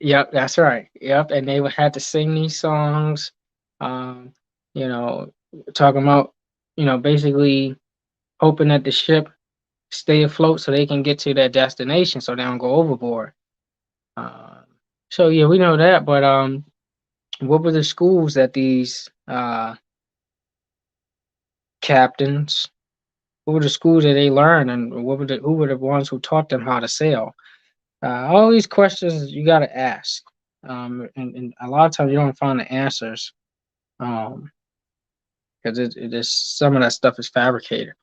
Yep, that's right. Yep, and they would have to sing these songs, um, you know, talking about, basically hoping that the ship stay afloat so they can get to their destination, so they don't go overboard. Um, so yeah, we know that. But what were the schools that these captains? What were the schools that they learned, and who were the ones who taught them how to sail? All these questions you got to ask, and a lot of times you don't find the answers, because it is some of that stuff is fabricated.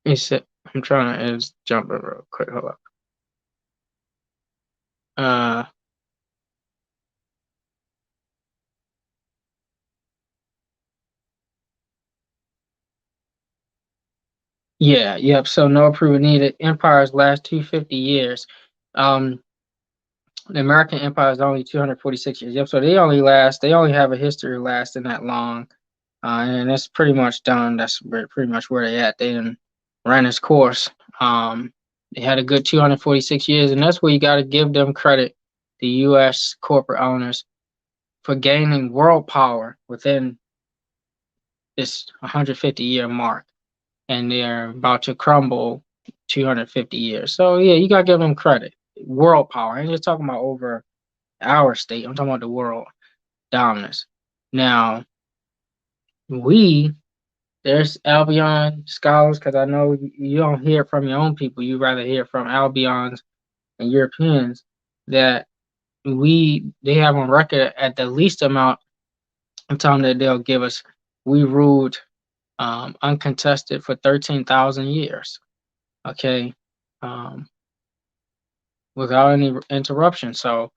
It's, I'm trying to just jump it real quick. Hold up. Uh, yeah, yep. So no approval needed. Empires last 250 years. Um, the American Empire is only 246 years. Yep. So they only last. They only have a history lasting that long, and it's pretty much done. That's pretty much where they at. They done ran its course. Um, they had a good 246 years, and that's where you got to give them credit. The U.S. corporate owners for gaining world power within this 150-year mark, and they're about to crumble 250 years. So yeah, you gotta give them credit. World power. I ain't just talking about over our state. I'm talking about the world dominance. Now we there's Albion scholars because I know you don't hear it from your own people. You rather hear from Albions and Europeans that they have on record at the least amount of time that they'll give us. We ruled uncontested for 13,000 years. Okay, um, without any interruption. So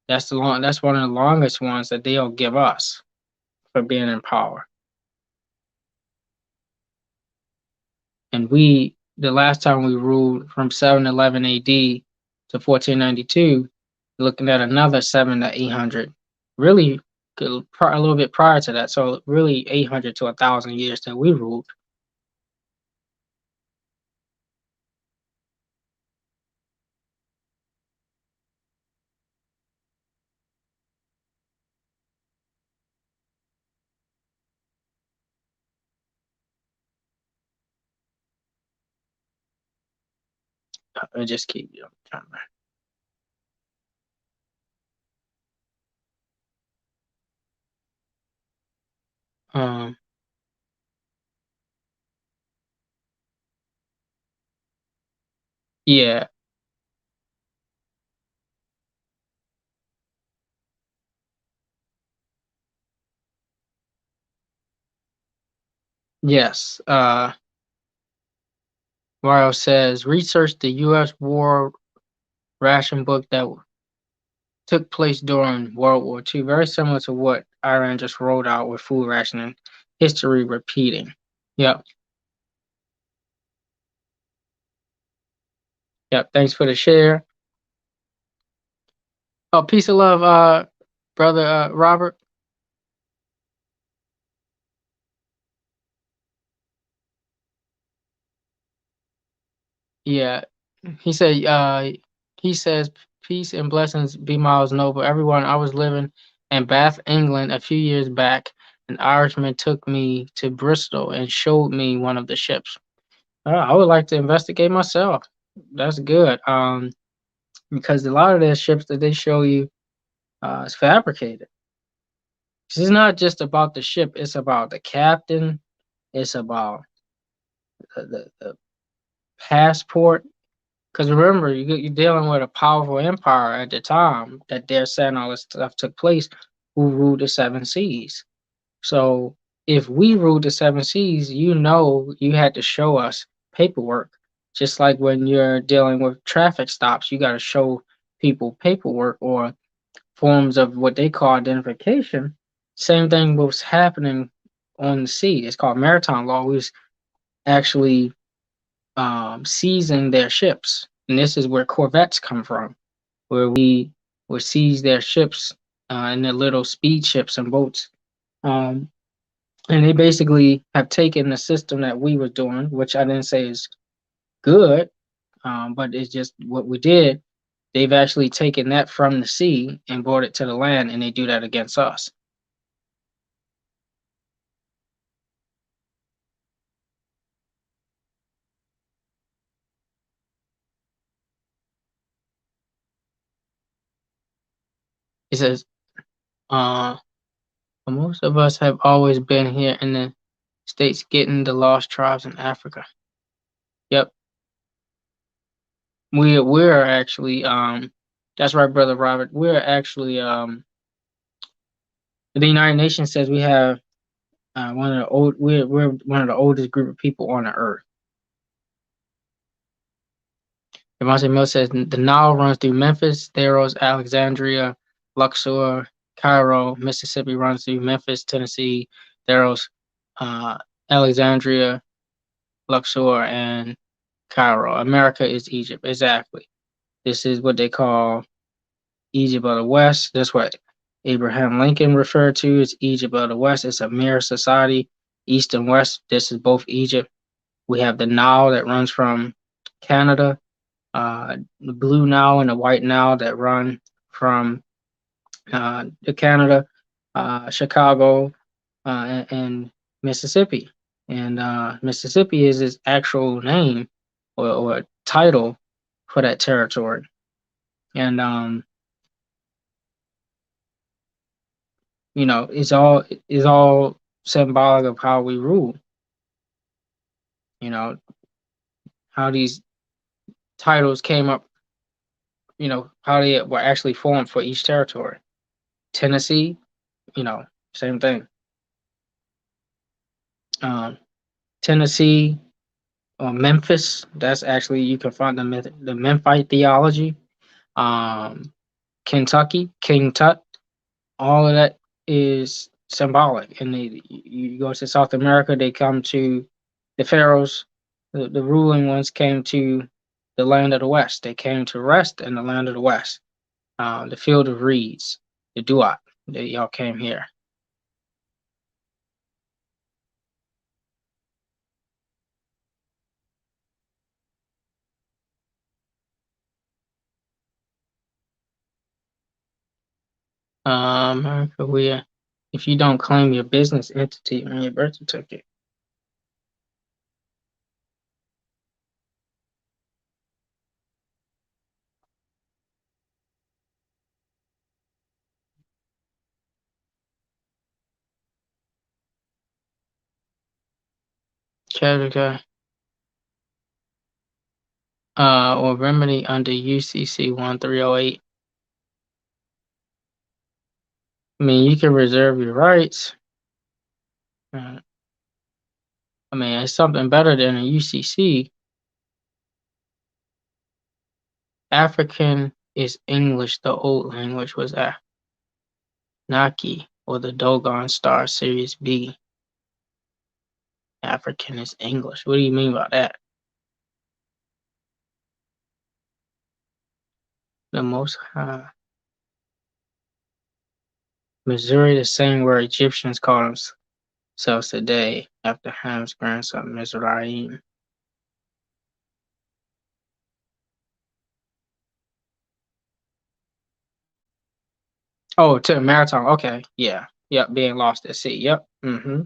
that's one of the longest ones that they'll give us for being in power. And the last time we ruled from 711 AD to 1492, looking at another 7 to 800, really a little bit prior to that. So really 800 to 1,000 years that we ruled. I just keep trying to, yeah, yes. Mario says research the U.S. war ration book that took place during World War II, very similar to what Iran just rolled out with food rationing, history repeating. Yep, yep. Thanks for the share. Oh, peace of love, brother Robert. Yeah, he said. He says peace and blessings be Miles Noble. Everyone, I was living in Bath, England, a few years back. An Irishman took me to Bristol and showed me one of the ships. I would like to investigate myself. That's good. Because a lot of the ships that they show you is fabricated. 'Cause it's not just about the ship; it's about the captain. It's about the passport. Because remember, you're dealing with a powerful empire at the time that they're saying all this stuff took place, who ruled the seven seas. So if we ruled the seven seas, you had to show us paperwork. Just like when you're dealing with traffic stops, you got to show people paperwork or forms of what they call identification. Same thing was happening on the sea. It's called maritime law. We was actually seizing their ships, and this is where corvettes come from, where we would seize their ships and their little speed ships and boats. Um, and they basically have taken the system that we were doing, which I didn't say is good, but it's just what we did. They've actually taken that from the sea and brought it to the land, and they do that against us. It says, uh, most of us have always been here in the States getting the lost tribes in Africa. Yep. We're actually that's right, brother Robert. We're actually the United Nations says we have one of the old we're one of the oldest group of people on the earth. Devontae Mill says the Nile runs through Memphis, Theros, Alexandria, Luxor, Cairo, Mississippi runs through Memphis, Tennessee, Theros, uh, Alexandria, Luxor, and Cairo. America is Egypt. Exactly. This is what they call Egypt of the West. That's what Abraham Lincoln referred to as Egypt of the West. It's a mirror society, East and West. This is both Egypt. We have the Nile that runs from Canada, the Blue Nile and the White Nile that run from the Canada, Chicago, and Mississippi. And Mississippi is its actual name or title for that territory. And it's all symbolic of how we rule. You know how these titles came up. How they were actually formed for each territory. Tennessee, same thing. Um, Tennessee or Memphis. That's actually you can find the Memphite theology. Um, Kentucky, King Tut. All of that is symbolic. And you go to South America, they come to the pharaohs. The ruling ones came to the land of the West. They came to rest in the land of the West. the field of reeds, the duat that y'all came here. America, if you don't claim your business entity on your birth certificate. Category or remedy under UCC 1308. I mean, you can reserve your rights. I mean, it's something better than a UCC. African is English. The old language was Naki or the Dogon Star Series B. African is English. What do you mean by that? The Most High. Missouri, the same where Egyptians call themselves today, after Ham's grandson Mizraim. Oh, to the maritime. Okay, yeah, yep. Being lost at sea. Yep. Mm-hmm.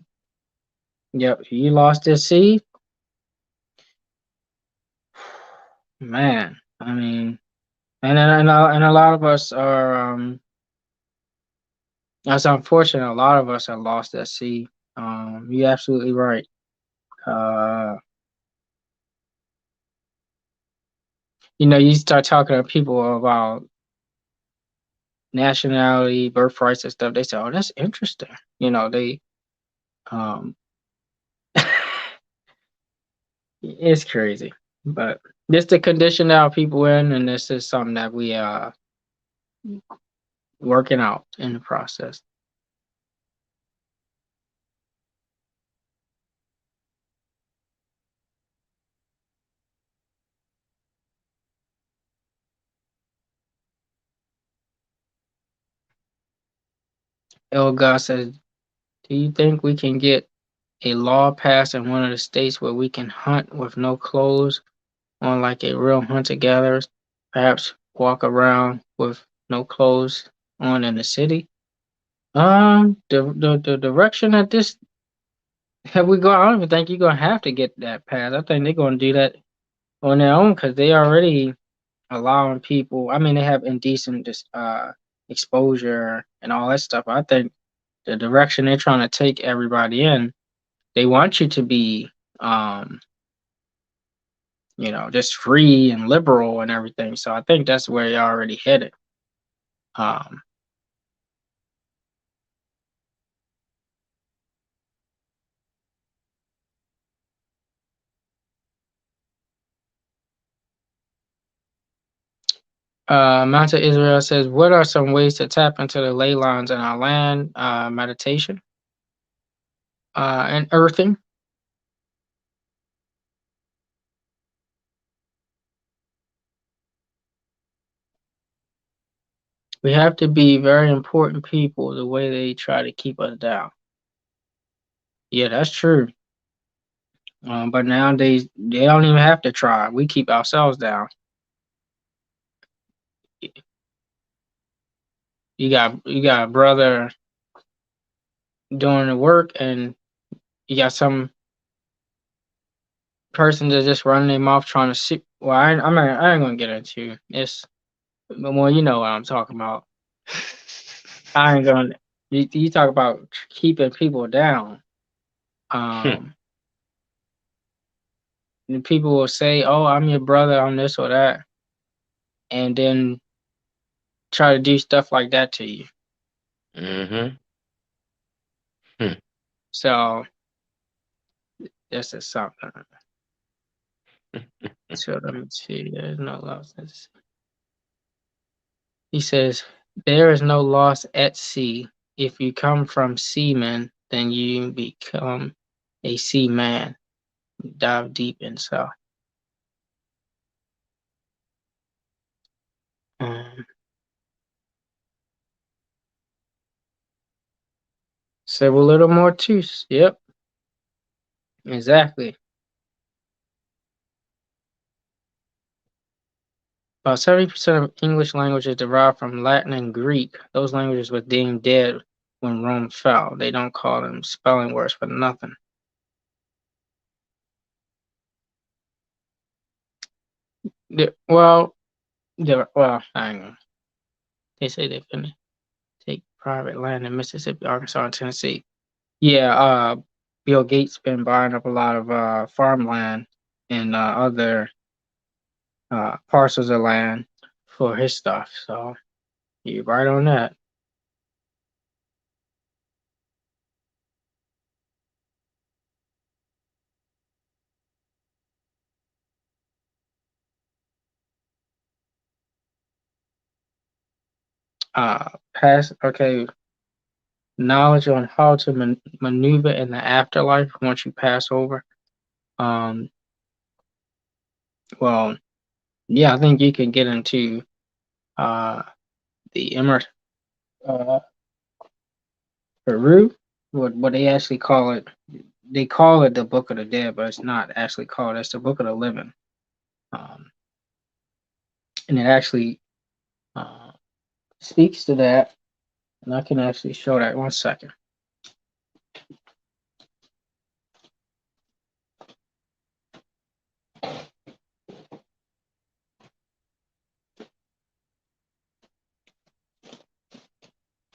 Yep. You lost at sea, man. I mean, and a lot of us are. That's unfortunate. A lot of us are lost at sea. You're absolutely right. Uh, you start talking to people about nationality, birthrights, and stuff. They say, "Oh, that's interesting." They um, it's crazy, but this the condition that our people in, and this is something that we working out in the process. El God says, "Do you think we can get a law passed in one of the states where we can hunt with no clothes on like a real hunter gatherers? Perhaps walk around with no clothes on in the city?" The direction that this have we go, I don't even think you're gonna have to get that passed. I think they're gonna do that on their own because they already allowing people. I mean, they have indecent exposure and all that stuff. I think the direction they're trying to take everybody in, they want you to be, just free and liberal and everything. So I think that's where you're already headed. Um, Mount Israel says, "What are some ways to tap into the ley lines in our land? Meditation and earthing. We have to be very important people the way they try to keep us down." Yeah, that's true. But nowadays they don't even have to try. We keep ourselves down. You got a brother doing the work, and you got some person that's just running their mouth trying to see. Well, I ain't gonna get into this, but well, you know what I'm talking about. I ain't gonna. You talk about keeping people down. Um, and people will say, "Oh, I'm your brother. I'm this or that," and then try to do stuff like that to you.
Mm-hmm.
So this is something. So let me see. There's no loss. He says, "There is no loss at sea. If you come from seaman, then you become a seaman. Dive deep inside." Um, Several little more too. Yep, exactly. About 70% of English language is derived from Latin and Greek. Those languages were deemed dead when Rome fell. They don't call them spelling words for nothing. Well, hang on. They say they're gonna take private land in Mississippi, Arkansas, and Tennessee. Yeah, Bill Gates been buying up a lot of farmland and other parcels of land for his stuff. So you're right on that. Pass. Okay, knowledge on how to maneuver in the afterlife once you pass over. Um, well, yeah, I think you can get into uh, the Emer uh, Peru, what they actually call it. They call it the Book of the Dead, but it's not actually called. It's the Book of the Living, um, and it actually uh, speaks to that. And I can actually show that. One second.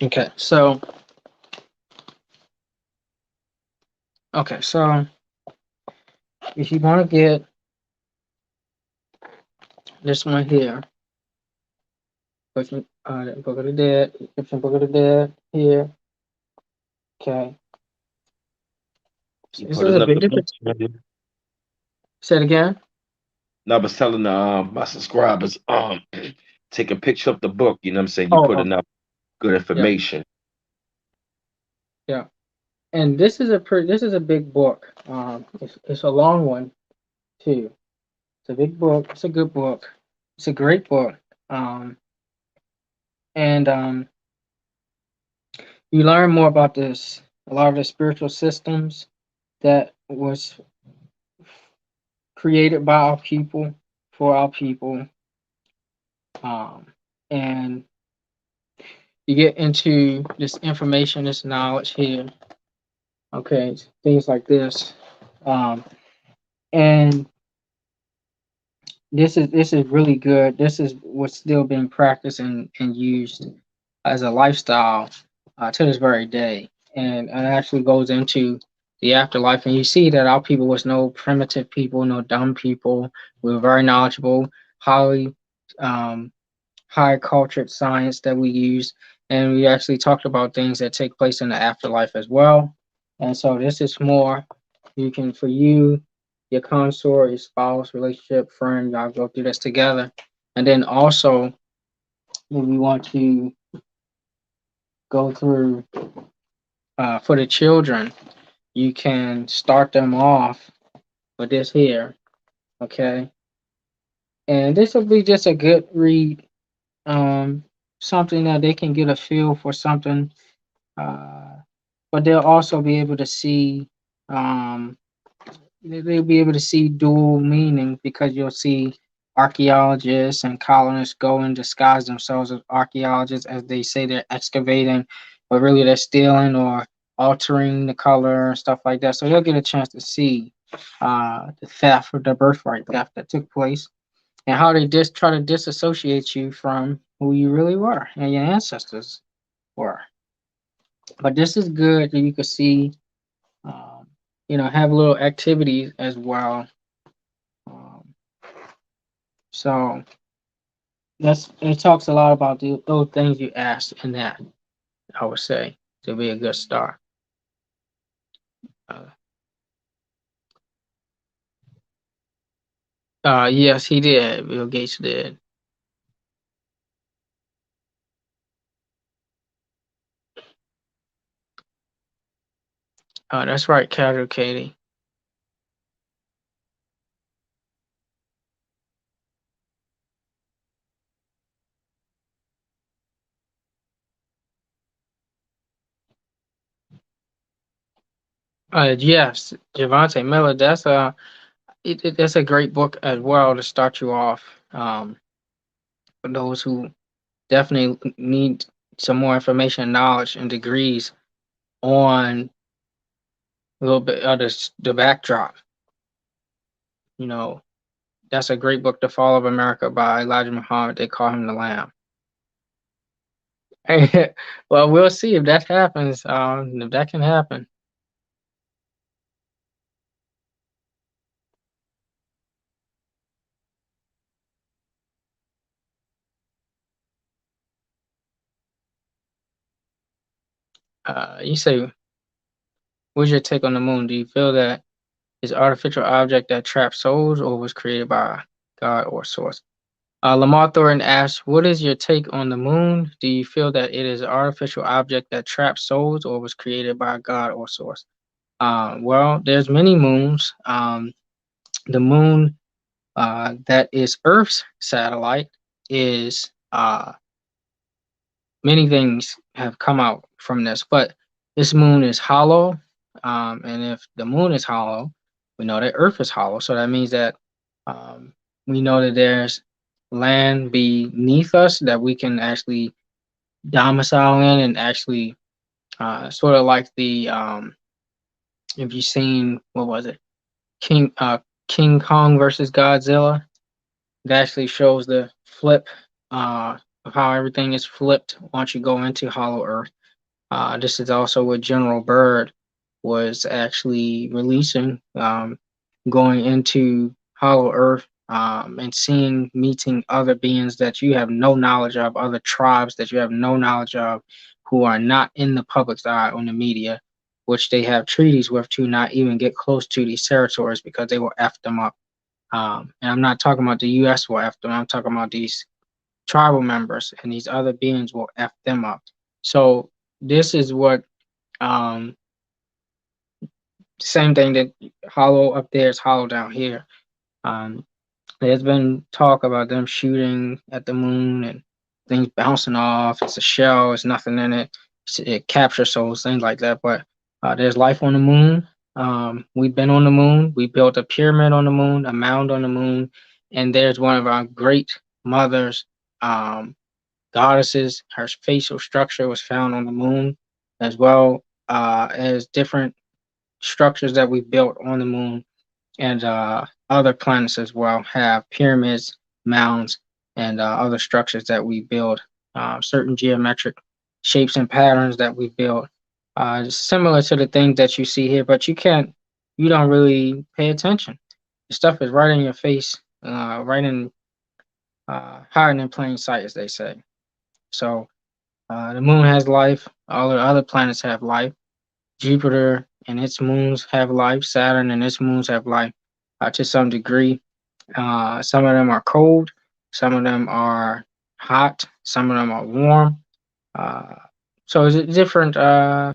Okay, so so if you want to get this one here, Book of the Dead, Egyptian Book of the Dead here. Okay,
You
this
put
is a
it up
big
the book.
difference. Say it again.
No, I was telling my subscribers, take a picture of the book. You know what I'm saying? You
Oh,
put
okay.
enough good
Yeah,
information.
yeah. And this is a big book. It's a long one too. It's a big book. It's a good book. It's a great book. Um, and you learn more about this. A lot of the spiritual systems that was created by our people for our people. Um, and you get into this information, this knowledge here. Okay, things like this. Um, and this is really good. This is what's still being practiced and used as a lifestyle to this very day, and it actually goes into the afterlife. And you see that our people was no primitive people, no dumb people. We were very knowledgeable, highly um, high cultured science that we use, and we actually talked about things that take place in the afterlife as well. And so this is more you can for you, your consort, your spouse, relationship, friend, y'all go through this together. And then also if we want to go through for the children, you can start them off with this here, okay? And this will be just a good read, um, something that they can get a feel for something, uh, but they'll also be able to see um, they'll be able to see dual meaning because you'll see archaeologists and colonists go and disguise themselves as archaeologists as they say they're excavating, but really they're stealing or altering the color and stuff like that. So they'll get a chance to see the theft or the birthright theft that took place and how they just try to disassociate you from who you really were and your ancestors were. But this is good that you can see, um, have little activities as well. Um, so that's it talks a lot about those things you asked in that. I would say to be a good start. Uh, yes, he did. Bill Gates did. That's right, Casual Katie. Yes, Javante Miller. That's a great book as well to start you off. For those who definitely need some more information, knowledge, and degrees on a little bit of the backdrop. You know, that's a great book, The Fall of America by Elijah Muhammad. They call him the Lamb. Well, we'll see if that happens. If that can happen. You say, what's your take on the moon? Do you feel that it's artificial object that traps souls, or was created by God or source? Lamar Thornton asks, what is your take on the moon? Do you feel that it is an artificial object that traps souls, or was created by God or source? Well, there's many moons. The moon that is Earth's satellite is many things have come out from this, but this moon is hollow. And if the moon is hollow, we know that Earth is hollow. So that means that um, we know that there's land beneath us that we can actually domicile in and actually sort of like the if you've seen what was it King Kong versus Godzilla, it actually shows the flip of how everything is flipped once you go into Hollow Earth. This is also what General Byrd was actually releasing, going into Hollow Earth and seeing, meeting other beings that you have no knowledge of, other tribes that you have no knowledge of, who are not in the public's eye on the media, which they have treaties with to not even get close to these territories because they will F them up. And I'm not talking about the U.S. will F them. I'm talking about these tribal members and these other beings will F them up. So this is what um same thing that hollow up there is hollow down here. Um there's been talk about them shooting at the moon and things bouncing off. It's a shell, it's nothing in it. It captures souls, things like that. But there's life on the moon. We've been on the moon. We built a pyramid on the moon, a mound on the moon, and there's one of our great mothers, um, goddesses. Her facial structure was found on the moon, as well as different structures that we built on the moon and other planets as well have pyramids, mounds, and other structures that we build. Certain geometric shapes and patterns that we build, similar to the things that you see here, but you don't really pay attention. The stuff is right in your face, right in hiding in plain sight, as they say. So the moon has life. All the other planets have life. Jupiter and its moons have life. Saturn and its moons have life to some degree. Some of them are cold. Some of them are hot. Some of them are warm. Uh, so it's different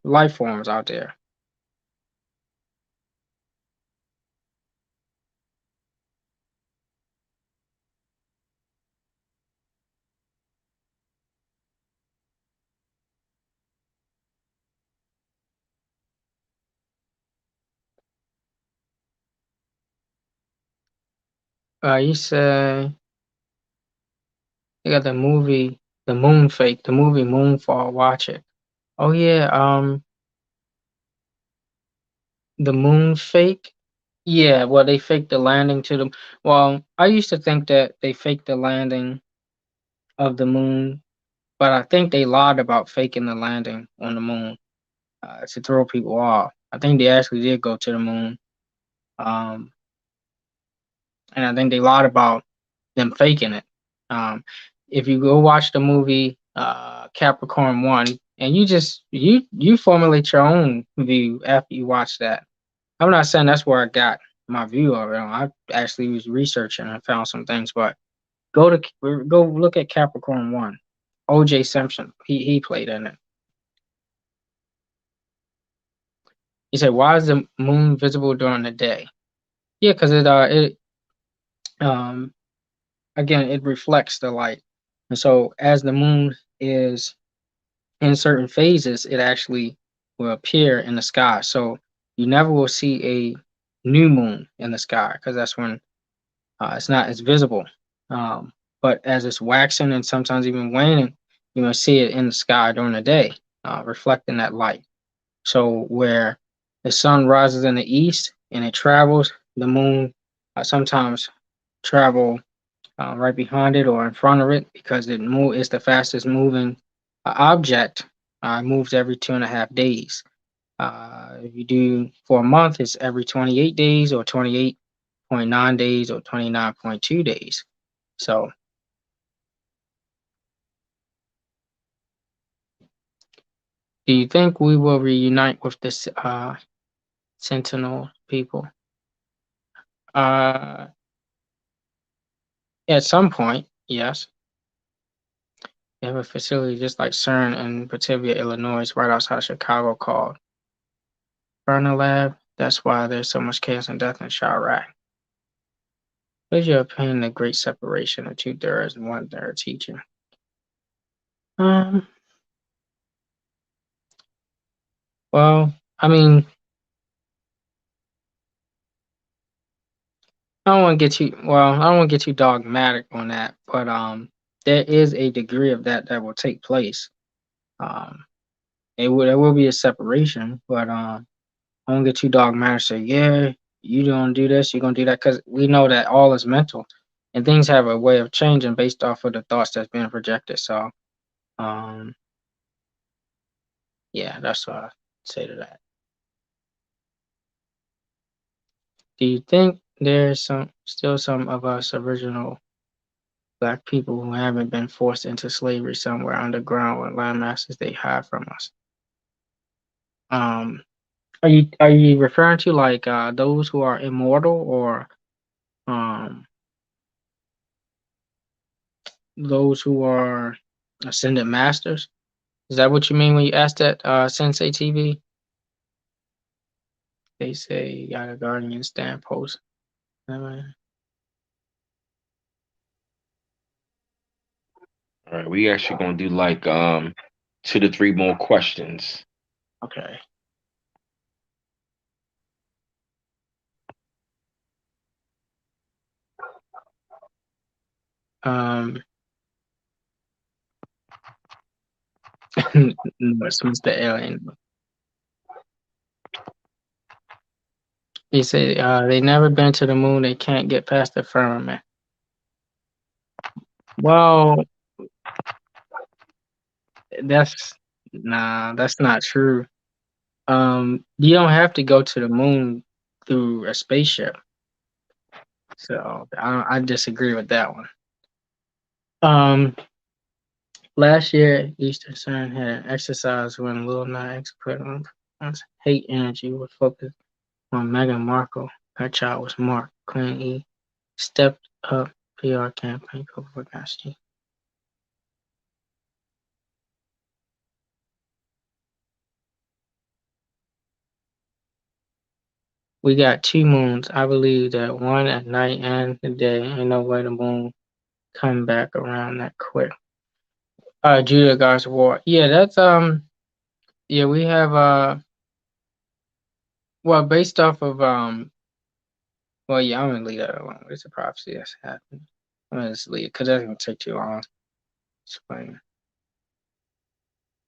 life forms out there. You say you got the movie, The Moon Fake, the movie Moonfall. Watch it. Oh yeah, the Moon Fake. Yeah, well they faked the landing to the. Well, I used to think that they faked the landing of the moon, but I think they lied about faking the landing on the moon to throw people off. I think they actually did go to the moon, um, and I think they lied about them faking it. Um, if you go watch the movie Capricorn One, and you formulate your own view after you watch that. I'm not saying that's where I got my view of it. I actually was researching and found some things, but go look at Capricorn One. O.J. Simpson, he played in it. He said, "Why is the moon visible during the day?" Yeah, because it um again it reflects the light, and so as the moon is in certain phases, it actually will appear in the sky. So you never will see a new moon in the sky because that's when it's not as visible. Um, but as it's waxing and sometimes even waning, you will see it in the sky during the day, reflecting that light. So where the sun rises in the east and it travels, the moon sometimes travel right behind it or in front of it because it's the fastest moving object. Moves every 2.5 days. If you do for a month, it's every 28 days or 28.9 days or 29.2 days. So, do you think we will reunite with this Sentinel people? Uh, at some point, yes. They have a facility just like CERN in Batavia, Illinois, right outside Chicago called Burner Lab. That's why there's so much chaos and death in Chirac. What is your opinion of the great separation of two-thirds and one-third teaching? Um, well, I mean, I don't want to get too dogmatic on that, but there is a degree of that will take place. Um, there will be a separation, but I won't get too dogmatic. Say, yeah, you don't do this, you're gonna do that, because we know that all is mental, and things have a way of changing based off of the thoughts that's being projected. So, um, yeah, that's what I say to that. Do you think there's some of us original black people who haven't been forced into slavery somewhere underground with land masters they hide from us? Um, are you referring to like those who are immortal or um those who are ascended masters? Is that what you mean when you ask that, Sensei TV? They say you got a guardian stand post.
All right, we actually gonna do like 2 to 3 more questions.
Okay. Um, no, it's Mr. Alien. They say they never been to the moon. They can't get past the firmament. Well, that's that's not true. You don't have to go to the moon through a spaceship. So I disagree with that one. Um, Last year, Eastern Sun had an exercise when Lil Nas X put on hate energy was focused on Meghan Markle. Her child was Mark. Queen E stepped up PR campaign for Gaston. We got two moons. I believe that one at night and the day. Ain't no way the moon come back around that quick. Judah God's War. Yeah, that's yeah, we have well based off of well yeah, I'm gonna leave that alone. It's a prophecy that's happened. I'm gonna just leave it because that's gonna take too long. Explain.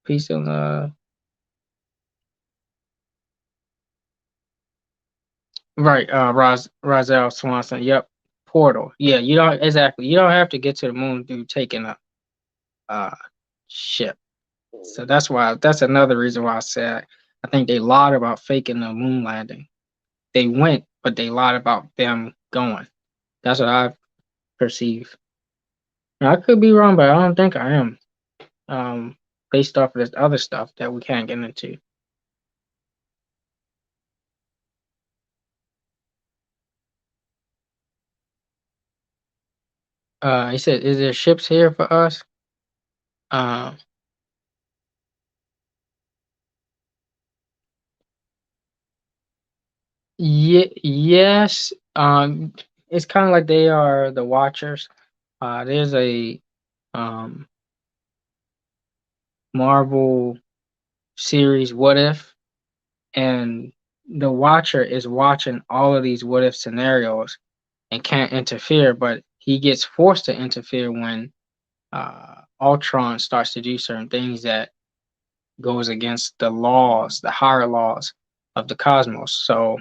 Peace and love. Right, Rozelle Swanson. Yep. Portal. Yeah, you don't exactly. You don't have to get to the moon through taking a uh ship. So that's another reason why I said I think they lied about faking the moon landing. They went, but they lied about them going. That's what I perceive. Now, I could be wrong, but I don't think I am. Um, Based off of this other stuff that we can't get into. He said, "Is there ships here for us?" Uh, yes. It's kind of like they are the Watchers. There's a um Marvel series, What If, and the watcher is watching all of these what if scenarios and can't interfere, but he gets forced to interfere when Ultron starts to do certain things that goes against the laws, the higher laws of the cosmos. So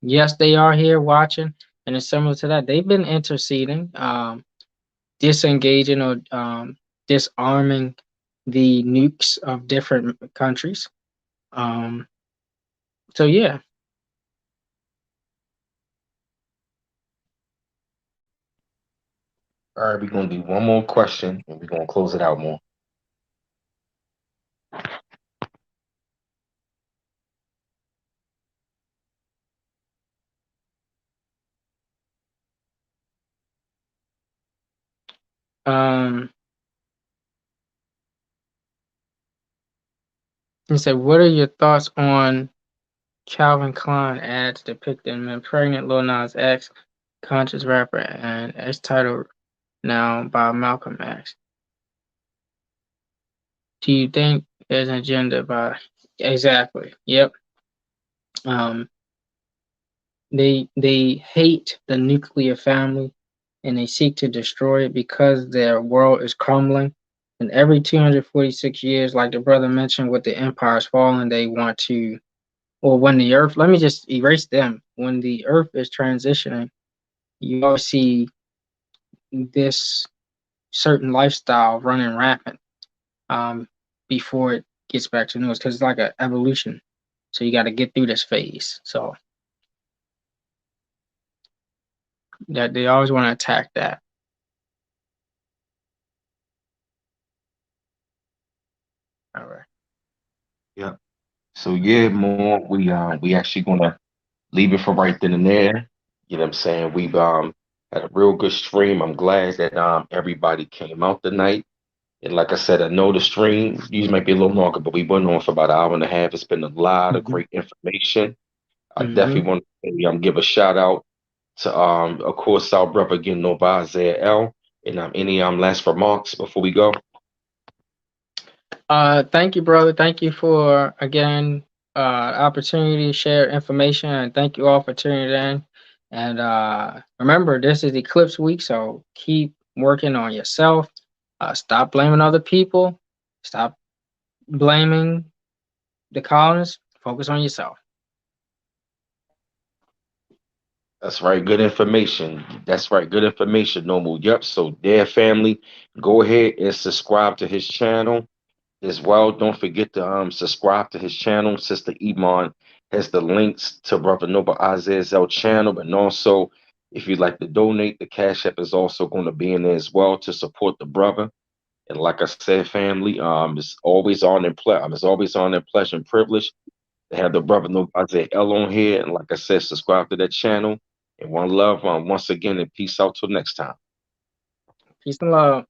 yes, they are here watching, and it's similar to that. They've been interceding, disengaging or disarming the nukes of different countries. Um, so yeah.
All right, we're gonna do one more question and we're gonna close it out more.
Um, he said, "What are your thoughts on Calvin Klein ads depicting him pregnant Lil Nas X, conscious rapper, and it's titled now by Malcolm X? Do you think there's an agenda by exactly? Yep. Um, they hate the nuclear family and they seek to destroy it because their world is crumbling. And every 246 years, like the brother mentioned, with the empires falling, they want to, or when the earth, let me just erase them. When the earth is transitioning, you always see this certain lifestyle running rampant um, before it gets back to news because it's like an evolution. So you got to get through this phase. So that they always want to attack that. All right.
Yeah. So yeah, more we actually gonna leave it for right then and there. You know what I'm saying? We've had a real good stream. I'm glad that everybody came out tonight. And like I said, I know the stream these might be a little longer, but we went on for about an hour and a half. It's been a lot of
Mm-hmm.
great information. I
Mm-hmm.
definitely want to give a shout out to of course our brother again, Nova Isaiah L. And any last remarks before we go?
Thank you, brother. Thank you for again opportunity to share information, and thank you all for tuning in. And remember, this is Eclipse Week, so keep working on yourself. Stop blaming other people. Stop blaming the colonists. Focus on yourself.
That's right. Good information. That's right. Good information, Normal. Yep. So, dear family, go ahead and subscribe to his channel as well. Don't forget to subscribe to his channel. Sister Iman has the links to Brother Noble Isaiah's channel. And also, if you'd like to donate, the Cash App is also going to be in there as well to support the brother. And like I said, family, it's always on their pleasure and privilege to have the brother No Isaiah L on here. And like I said, subscribe to that channel. And one love once again, and peace out till next time.
Peace and love.